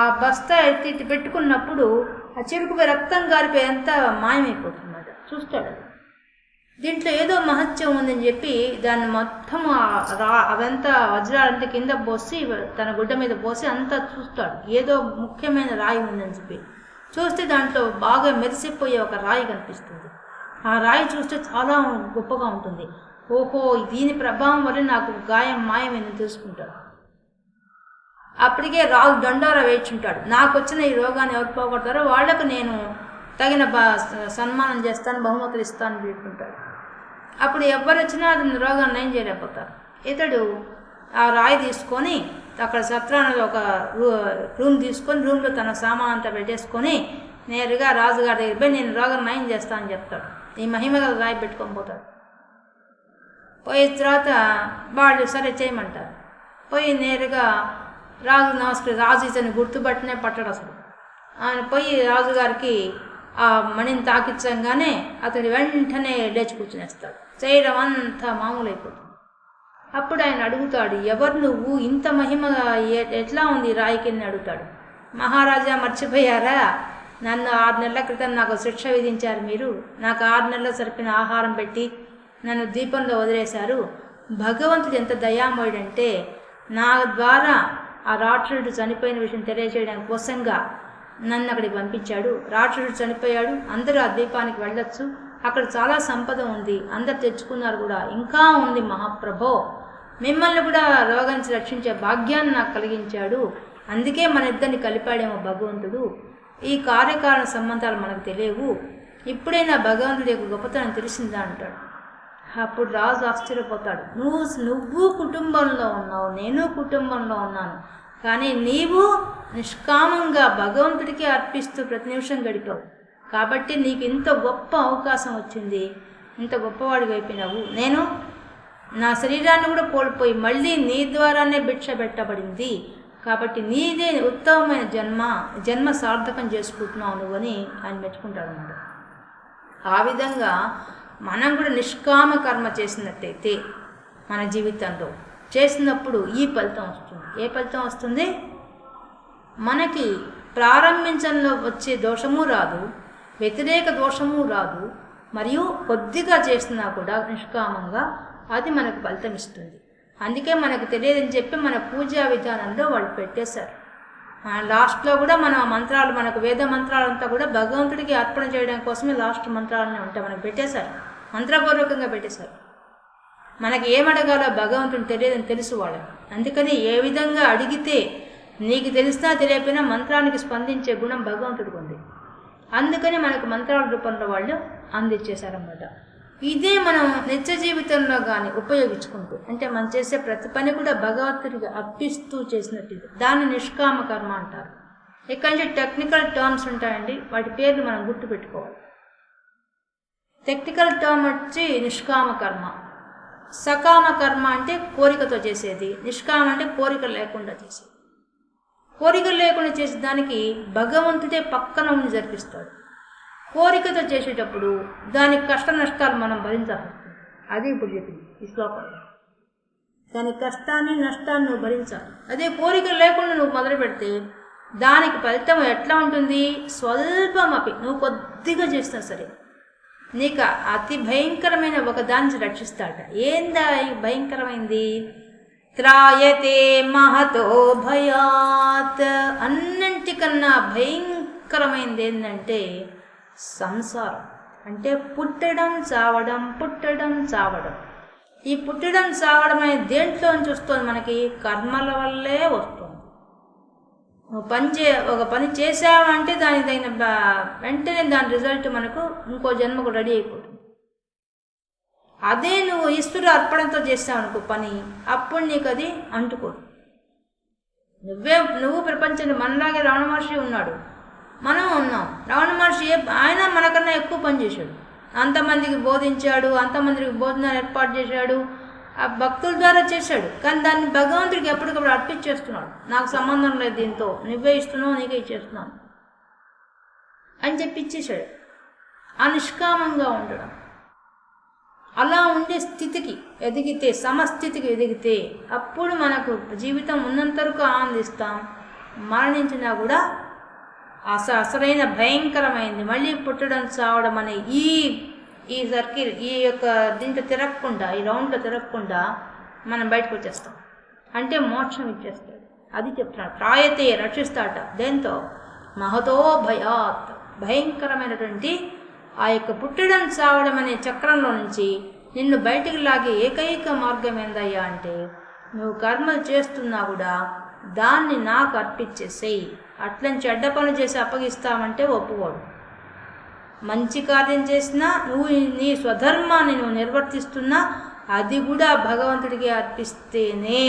ఆ బస్తా ఎత్తి పెట్టుకున్నప్పుడు ఆ చిరుకుపోయి రక్తం గారిపోయి అంతా మాయమైపోతుందన్నమాట. చూస్తాడు. దీంట్లో ఏదో మహత్యం ఉందని చెప్పి దాన్ని మొత్తం అదంతా వజ్రాలంతా కింద పోసి తన గుడ్డ మీద పోసి అంతా చూస్తాడు. ఏదో ముఖ్యమైన రాయి ఉందని చెప్పి చూస్తే దాంట్లో బాగా మెరిసిపోయే ఒక రాయి కనిపిస్తుంది. ఆ రాయి చూస్తే చాలా గొప్పగా ఉంటుంది. ఓహో, దీని ప్రభావం వల్ల నాకు గాయం మాయమైందని తెలుసుకుంటాడు. అప్పటికే రాజు దండారా వేయించుంటాడు. నాకు వచ్చిన ఈ రోగాన్ని ఎవరు పోగొడతారో వాళ్లకు నేను తగిన సన్మానం చేస్తాను, బహుమతులు ఇస్తాను అని పెట్టుకుంటాడు. అప్పుడు ఎవరు వచ్చినా అతని రోగాన్ని నయం చేయలేకపోతారు. ఇతడు ఆ రాయి తీసుకొని అక్కడ సత్రాన్ని ఒక రూమ్ తీసుకొని రూమ్లో తన సామాన్ అంతా పెట్టేసుకొని నేరుగా రాజుగారి దగ్గర పోయి నేను రోగం నయం చేస్తానని చెప్తాడు. ఈ మహిమ రాయి పెట్టుకొని పోతాడు. పోయిన తర్వాత వాళ్ళు సరే చేయమంటారు. పోయి నేరుగా రాజు నమస్కారం, రాజు ఇతను గుర్తుపట్టినే పట్టడు అసలు. ఆయన పోయి రాజుగారికి ఆ మణిని తాకించగానే అతడు వెంటనే లేచి కూర్చునేస్తాడు. చేయడం అంతా మామూలు అయిపోతుంది. అప్పుడు ఆయన అడుగుతాడు, ఎవరు నువ్వు, ఇంత మహిమ ఎట్లా ఉంది రాయికి అని అడుగుతాడు. మహారాజా మర్చిపోయారా, నన్ను 6 నెలల క్రితం నాకు శిక్ష విధించారు మీరు, నాకు 6 నెలలు సరిపిన ఆహారం పెట్టి నన్ను ద్వీపంలో వదిలేశారు. భగవంతుడు ఎంత దయామయుడంటే నా ద్వారా ఆ రాక్షసుడు చనిపోయిన విషయం తెలియజేయడానికి కోసంగా నన్ను అక్కడికి పంపించాడు. రాక్షసుడు చనిపోయాడు, అందరూ ఆ ద్వీపానికి వెళ్ళొచ్చు, అక్కడ చాలా సంపద ఉంది, అందరు తెచ్చుకున్నారు కూడా, ఇంకా ఉంది మహాప్రభో, మిమ్మల్ని కూడా రోగం నుంచి రక్షించే భాగ్యాన్ని నాకు కలిగించాడు, అందుకే మన ఇద్దరిని కలిపాడేమో భగవంతుడు. ఈ కార్యకారణ సంబంధాలు మనకు తెలియవు, ఇప్పుడైనా భగవంతుడి యొక్క గొప్పతనం తెలిసిందా అంటాడు. అప్పుడు రాజు ఆశ్చర్యపోతాడు. నువ్వు కుటుంబంలో ఉన్నావు, నేను కుటుంబంలో ఉన్నాను, కానీ నీవు నిష్కామంగా భగవంతుడికి అర్పిస్తూ ప్రతి నిమిషం గడిపావు, కాబట్టి నీకు ఇంత గొప్ప అవకాశం వచ్చింది, ఇంత గొప్పవాడికి అయిపోయినావు. నేను నా శరీరాన్ని కూడా కోల్పోయి మళ్ళీ నీ ద్వారానే భిక్ష పెట్టబడింది, కాబట్టి నీదే ఉత్తమమైన జన్మ సార్థకం చేసుకుంటున్నావు నువ్వని ఆయన మెచ్చుకుంటాడు అన్నమాట. ఆ విధంగా మనం కూడా నిష్కామ కర్మ చేసినట్టయితే మన జీవితంలో చేసినప్పుడు ఈ ఫలితం వస్తుంది. ఏ ఫలితం వస్తుంది? మనకి ప్రారంభించడంలో వచ్చే దోషము రాదు, వ్యతిరేక దోషము రాదు, మరియు కొద్దిగా చేసినా కూడా నిష్కామంగా అది మనకు ఫలితం ఇస్తుంది. అందుకే మనకు తెలియదని చెప్పి మన పూజా విధానంలో వాళ్ళు పెట్టేశారు. లాస్ట్లో కూడా మన మంత్రాలు, మనకు వేద మంత్రాలంతా కూడా భగవంతుడికి అర్పణ చేయడం కోసమే లాస్ట్ మంత్రాలనే ఉంటాయి, మనకు పెట్టేశారు, మంత్రపూర్వకంగా పెట్టేశారు. మనకి ఏమడగాలో భగవంతుని తెలియదని తెలుసు వాళ్ళకి. అందుకని ఏ విధంగా అడిగితే నీకు తెలిసినా తెలియకపోయినా మంత్రానికి స్పందించే గుణం భగవంతుడికి ఉంది. అందుకని మనకు మంత్రాల రూపంలో వాళ్ళు అందించేశారన్నమాట. ఇదే మనం నిత్య జీవితంలో కానీ ఉపయోగించుకుంటూ, అంటే మనం చేసే ప్రతి పని కూడా భగవంతుడికి అర్పిస్తూ చేసినట్టు, దాన్ని నిష్కామ కర్మ అంటారు. ఇక్కడి నుంచి టెక్నికల్ టర్మ్స్ ఉంటాయండి, వాటి పేర్లు మనం గుర్తుపెట్టుకోవాలి. టెక్నికల్ టర్మ్ వచ్చి నిష్కామ కర్మ. సకామ కర్మ అంటే కోరికతో చేసేది, నిష్కామ అంటే కోరిక లేకుండా చేసేది. కోరికలు లేకుండా చేసే దానికి భగవంతుడే పక్కన ఉండి జరిపిస్తాడు. కోరికతో చేసేటప్పుడు దానికి కష్ట నష్టాలు మనం భరించాల్సి వస్తుంది. అది ఇప్పుడు చెప్పింది ఈ శ్లోకంలో. దాని కష్టాన్ని నష్టాన్ని నువ్వు భరించాలి. అదే కోరికలు లేకుండా నువ్వు మొదలు పెడితే దానికి ఫలితం ఎట్లా ఉంటుంది? స్వల్పమపి, నువ్వు కొద్దిగా చేసినా సరే నీకు అతి భయంకరమైన ఒక దాన్ని రక్షిస్తాడట. ఏందా భయంకరమైంది? త్రాయతే మహతో భయాత్. అన్నింటికన్నా భయంకరమైనది ఏంటంటే సంసారం. అంటే పుట్టడం చావడం, పుట్టడం చావడం. ఈ పుట్టడం చావడం అనేది దేంట్లో నుంచి వస్తుంది? మనకి కర్మల వల్లే వస్తుంది. నువ్వు ఒక పని చేసావంటే దానికి తగిన వెంటనే దాని రిజల్ట్ మనకు ఇంకో జన్మకు రెడీ అయిపోతుంది. అదే నువ్వు ఈశ్వరు అర్పణతో చేసావనుకో పని, అప్పుడు నీకు అది అంటుకోదు. నువ్వు ప్రపంచంలో మనలాగే రమణ మహర్షి ఉన్నాడు, మనం ఉన్నాం. రమణ మహర్షి ఆయన మనకన్నా ఎక్కువ పని చేశాడు, అంతమందికి బోధించాడు, అంతమందికి భోజనాలు ఏర్పాటు చేశాడు, ఆ భక్తుల ద్వారా చేశాడు. కానీ దాన్ని భగవంతుడికి ఎప్పటికప్పుడు అర్పించేస్తున్నాడు. నాకు సంబంధం లేదు దీంతో, నువ్వే ఇస్తున్నావు, నీకే ఇచ్చేస్తున్నాను అని చెప్పి ఇచ్చేశాడు. ఆ నిష్కామంగా ఉండడం, అలా ఉండే స్థితికి ఎదిగితే, సమస్థితికి ఎదిగితే అప్పుడు మనకు జీవితం ఉన్నంత వరకు ఆనందిస్తాం. మరణించినా కూడా అసలైన భయంకరమైంది మళ్ళీ పుట్టడం చావడం అనే ఈ సర్కిల్ ఈ యొక్క దీంట్లో తిరగకుండా, ఈ రౌండ్లో తిరగకుండా మనం బయటకు వచ్చేస్తాం. అంటే మోక్షం ఇచ్చేస్తాడు. అది చెప్తున్నాడు. త్రాయతే రక్షిస్తాట. దేంతో? మహతో భయాత్, భయంకరమైనటువంటి ఆ యొక్క పుట్టడం చావడం అనే చక్రంలో నుంచి నిన్ను బయటికి లాగే ఏకైక మార్గం ఏందయ్యా అంటే, నువ్వు కర్మలు చేస్తున్నా కూడా దాన్ని నాకు అర్పించేసేయి. అట్లని చెడ్డ పనులు చేసి అప్పగిస్తామంటే ఒప్పుకోడు. మంచి కార్యం చేసినా నువ్వు నీ స్వధర్మాన్ని నువ్వు నిర్వర్తిస్తున్నా అది కూడా భగవంతుడికి అర్పిస్తేనే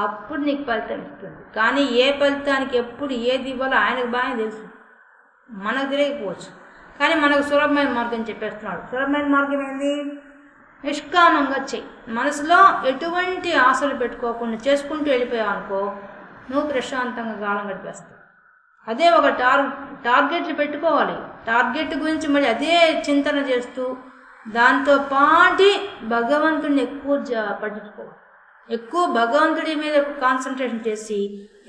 అప్పుడు నీకు ఫలితం ఇస్తుంది. కానీ ఏ ఫలితానికి ఎప్పుడు ఏది ఇవ్వాలో ఆయనకు బాగా తెలుసు, మనకు తెలియకపోవచ్చు. కానీ మనకు సులభమైన మార్గం చెప్పేస్తున్నాడు. సులభమైన మార్గం ఏంది? నిష్కామంగా చెయ్యి. మనసులో ఎటువంటి ఆశలు పెట్టుకోకుండా చేసుకుంటూ వెళ్ళిపోయావు అనుకో, నువ్వు ప్రశాంతంగా కాలం గడిపేస్తావు. అదే ఒక టార్గెట్లు పెట్టుకోవాలి. టార్గెట్ గురించి మళ్ళీ అదే చింతన చేస్తూ దాంతో పాటి భగవంతుడిని ఎక్కువ పట్టించుకోవాలి. ఎక్కువ భగవంతుడి మీద కాన్సన్ట్రేషన్ చేసి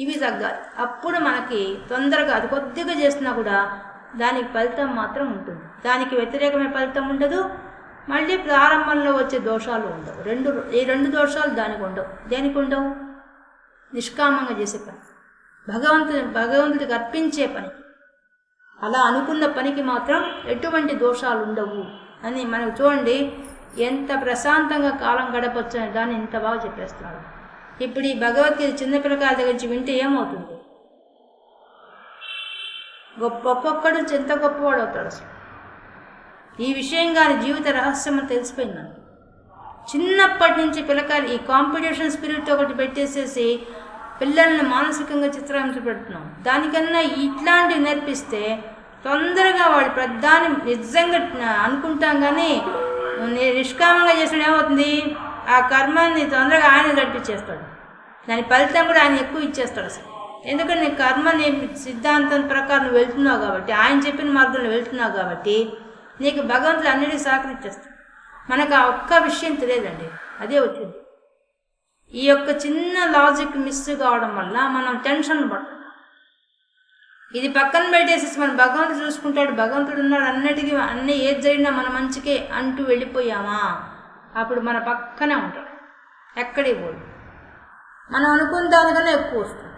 ఇవి తగ్గాలి. అప్పుడు మనకి తొందరగా అది కొద్దిగా చేసినా కూడా దానికి ఫలితం మాత్రం ఉంటుంది. దానికి వ్యతిరేకమైన ఫలితం ఉండదు. మళ్ళీ ప్రారంభంలో వచ్చే దోషాలు ఉండవు. ఈ రెండు దోషాలు దానికి ఉండవు. దేనికి ఉండవు? నిష్కామంగా చేసే పని, భగవంతుడికి అర్పించే పని. అలా అనుకున్న పనికి మాత్రం ఎటువంటి దోషాలు ఉండవు అని మనకు చూడండి ఎంత ప్రశాంతంగా కాలం గడపచ్చు అనే దాన్ని ఇంత బాగా చెప్పేస్తున్నాడు. ఇప్పుడు ఈ భగవద్గీత చిన్నపిల్లకాయల దగ్గర నుంచి వింటే ఏమవుతుంది? ఒక్కొక్కడు ఎంత గొప్పవాడు అవుతాడు అసలు. ఈ విషయం కానీ జీవిత రహస్యం అని తెలిసిపోయింది. చిన్నప్పటి నుంచి పిల్లకాయలు ఈ కాంపిటీషన్ స్పిరిట్ ఒకటి పెట్టేసేసి పిల్లల్ని మానసికంగా చిత్రహింస పెడుతున్నాం. దానికన్నా ఇట్లాంటివి నేర్పిస్తే తొందరగా వాడు ప్రధాని నిజంగా అనుకుంటాం. కానీ నిష్కామంగా చేసిన ఏమవుతుంది? ఆ కర్మాన్ని తొందరగా ఆయన నడిపించేస్తాడు. దాని ఫలితం కూడా ఆయన ఎక్కువ ఇచ్చేస్తాడు అసలు. ఎందుకంటే నీ కర్మని సిద్ధాంతం ప్రకారం నువ్వు వెళ్తున్నావు కాబట్టి, ఆయన చెప్పిన మార్గంలో వెళ్తున్నావు కాబట్టి నీకు భగవంతుడు అన్నిటికీ సహకరించేస్తాడు. మనకు ఆ ఒక్క విషయం తెలియదండి, అదే వచ్చింది. ఈ యొక్క చిన్న లాజిక్ మిస్ కావడం వల్ల మనం టెన్షన్ పడతాం. ఇది పక్కన పెట్టేసేసి మనం భగవంతుడు చూసుకుంటాడు, భగవంతుడు ఉన్నాడు, అన్నీ ఏది జరిగినా మన మంచికే అంటూ వెళ్ళిపోయామా అప్పుడు మన పక్కనే ఉంటాడు, ఎక్కడికి పోదు. మనం అనుకున్న దానికన్నా ఎక్కువ వస్తుంది.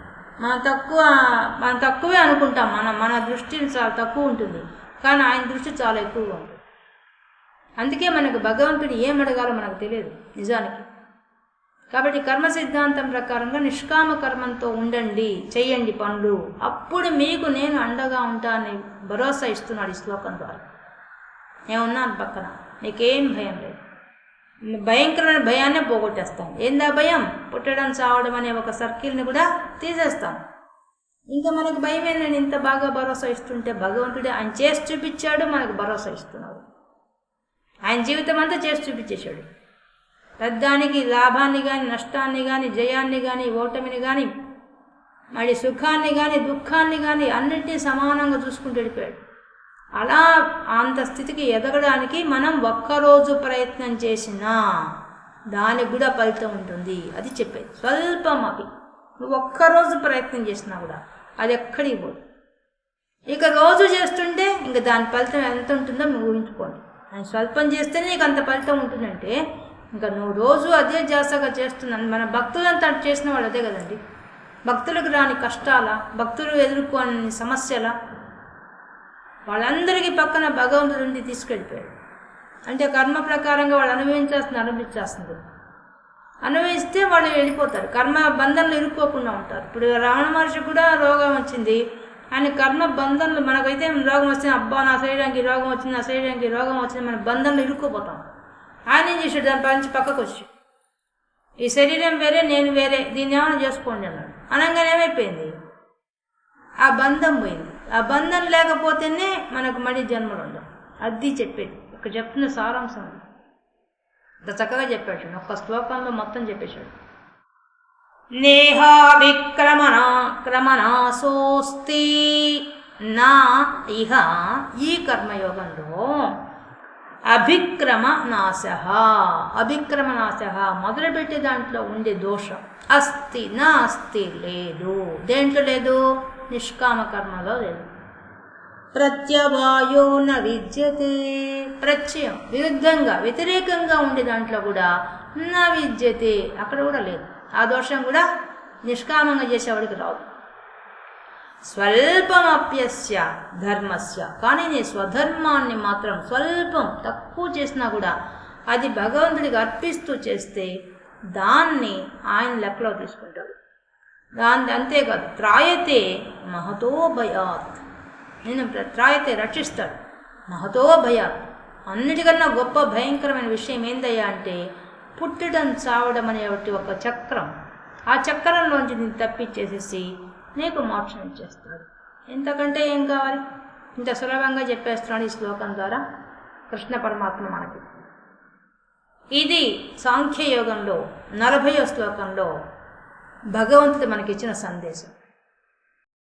మనం తక్కువే అనుకుంటాం. మన దృష్టి చాలా తక్కువ ఉంటుంది, కానీ ఆయన దృష్టి చాలా ఎక్కువగా ఉంటుంది. అందుకే మనకు భగవంతుడు ఏం అడగాలో మనకు తెలియదు నిజానికి. కాబట్టి కర్మ సిద్ధాంతం ప్రకారంగా నిష్కామ కర్మంతో ఉండండి, చెయ్యండి పనులు, అప్పుడు మీకు నేను అండగా ఉంటానని భరోసా ఇస్తున్నాడు ఈ శ్లోకం ద్వారా. నేనున్నాను పక్కన, నీకేం భయం లేదు. భయంకరమైన భయాన్నే పోగొట్టేస్తాం. ఏందా భయం? పుట్టడం చావడం అనే ఒక సర్కిల్ని కూడా తీసేస్తాం. ఇంకా మనకు భయం ఏంటంటే ఇంత బాగా భరోసా ఇస్తుంటే భగవంతుడే ఆయన చేసి చూపించాడు, మనకు భరోసా ఇస్తున్నాడు. ఆయన జీవితం అంతా చేసి చూపించేశాడు. పెద్దానికి లాభాన్ని కానీ, నష్టాన్ని కానీ, జయాన్ని కానీ, ఓటమిని కానీ, మరి సుఖాన్ని కానీ, దుఃఖాన్ని కానీ అన్నిటినీ సమానంగా చూసుకుంటూ వెళ్ళిపోయాడు. అలా అంత స్థితికి ఎదగడానికి మనం ఒక్కరోజు ప్రయత్నం చేసినా దానికి కూడా ఫలితం ఉంటుంది. అది చెప్పేది స్వల్పం. అవి నువ్వు ఒక్కరోజు ప్రయత్నం చేసినా కూడా అది ఎక్కడికి పోదు. ఇక రోజు చేస్తుంటే ఇంకా దాని ఫలితం ఎంత ఉంటుందో మీరు ఊహించుకోండి. ఆయన స్వల్పం చేస్తేనే నీకు అంత ఫలితం ఉంటుందంటే ఇంకా నువ్వు రోజు అదే జాసగా చేస్తున్నాను. మన భక్తులంతా చేసిన వాళ్ళు అదే కదండి. భక్తులకు రాని కష్టాల, భక్తులు ఎదుర్కోని సమస్యల, వాళ్ళందరికీ పక్కన భగవంతుడిని తీసుకెళ్ళిపోయాడు. అంటే కర్మ ప్రకారంగా వాళ్ళు అనుభవించేస్తుంది. అనుభవిస్తే వాళ్ళు వెళ్ళిపోతారు, కర్మ బంధంలో ఇరుక్కోకుండా ఉంటారు. ఇప్పుడు రమణ మహర్షి కూడా రోగం వచ్చింది, ఆయన కర్మ బంధంలో. మనకైతే రోగం వచ్చింది, అబ్బా నా శరీరానికి రోగం వచ్చింది, నా శరీరానికి రోగం వచ్చింది, మన బంధంలో ఇరుక్కుపోతాం. ఆయన ఏం చేశాడు? దాని నుంచి పక్కకు వచ్చి ఈ శరీరం వేరే, నేను వేరే, దీన్ని ఏమైనా చేసుకోండి అన్నాడు. అనగానే ఏమైపోయింది? ఆ బంధం పోయింది. ఆ బంధం లేకపోతేనే మనకు మళ్ళీ జన్మలు ఉండవు. అది చెప్పేది ఇక్కడ చెప్తున్న సారాంశం. అంత చక్కగా చెప్పాడు, ఒక్క శ్లోకంలో మొత్తం చెప్పేశాడు. క్రమణాసోస్తి నా ఇహ, ఈ కర్మయోగంలో అభిక్రమ నాశ మొదలుపెట్టే దాంట్లో ఉండే దోషం అస్తి నా అస్తి లేదు. దేంట్లో లేదు? నిష్కామ కర్మలో లేదు. ప్రత్యవాయో న విద్యతే. ప్రత్యయం విరుద్ధంగా వ్యతిరేకంగా ఉండే దాంట్లో కూడా నా విద్యతే, అక్కడ కూడా లేదు. ఆ దోషం కూడా నిష్కామంగా చేసేవాడికి రాదు. స్వల్పమప్యస్య ధర్మస్య, కానీ నీ స్వధర్మాన్ని మాత్రం స్వల్పం తక్కువ చేసినా కూడా అది భగవంతుడికి అర్పిస్తూ చేస్తే దాన్ని ఆయన లెక్కలో తీసుకుంటాడు. అంతేకాదు త్రాయతే మహతో భయాత్, నేను త్రాయతే రక్షిస్తాడు. మహతో భయాత్, అన్నిటికన్నా గొప్ప భయంకరమైన విషయం ఏందయ్యా అంటే పుట్టడం చావడం అనేటి ఒక చక్రం. ఆ చక్రంలోంచి నేను తప్పించేసేసి నీకు మోక్షం ఇచ్చేస్తాడు. ఎంతకంటే ఏం కావాలి? ఇంత సులభంగా చెప్పేస్తున్నాడు ఈ శ్లోకం ద్వారా కృష్ణ పరమాత్మ మనకి. ఇది సాంఖ్యయోగంలో 40వ శ్లోకంలో భగవంతుడు మనకిచ్చిన సందేశం.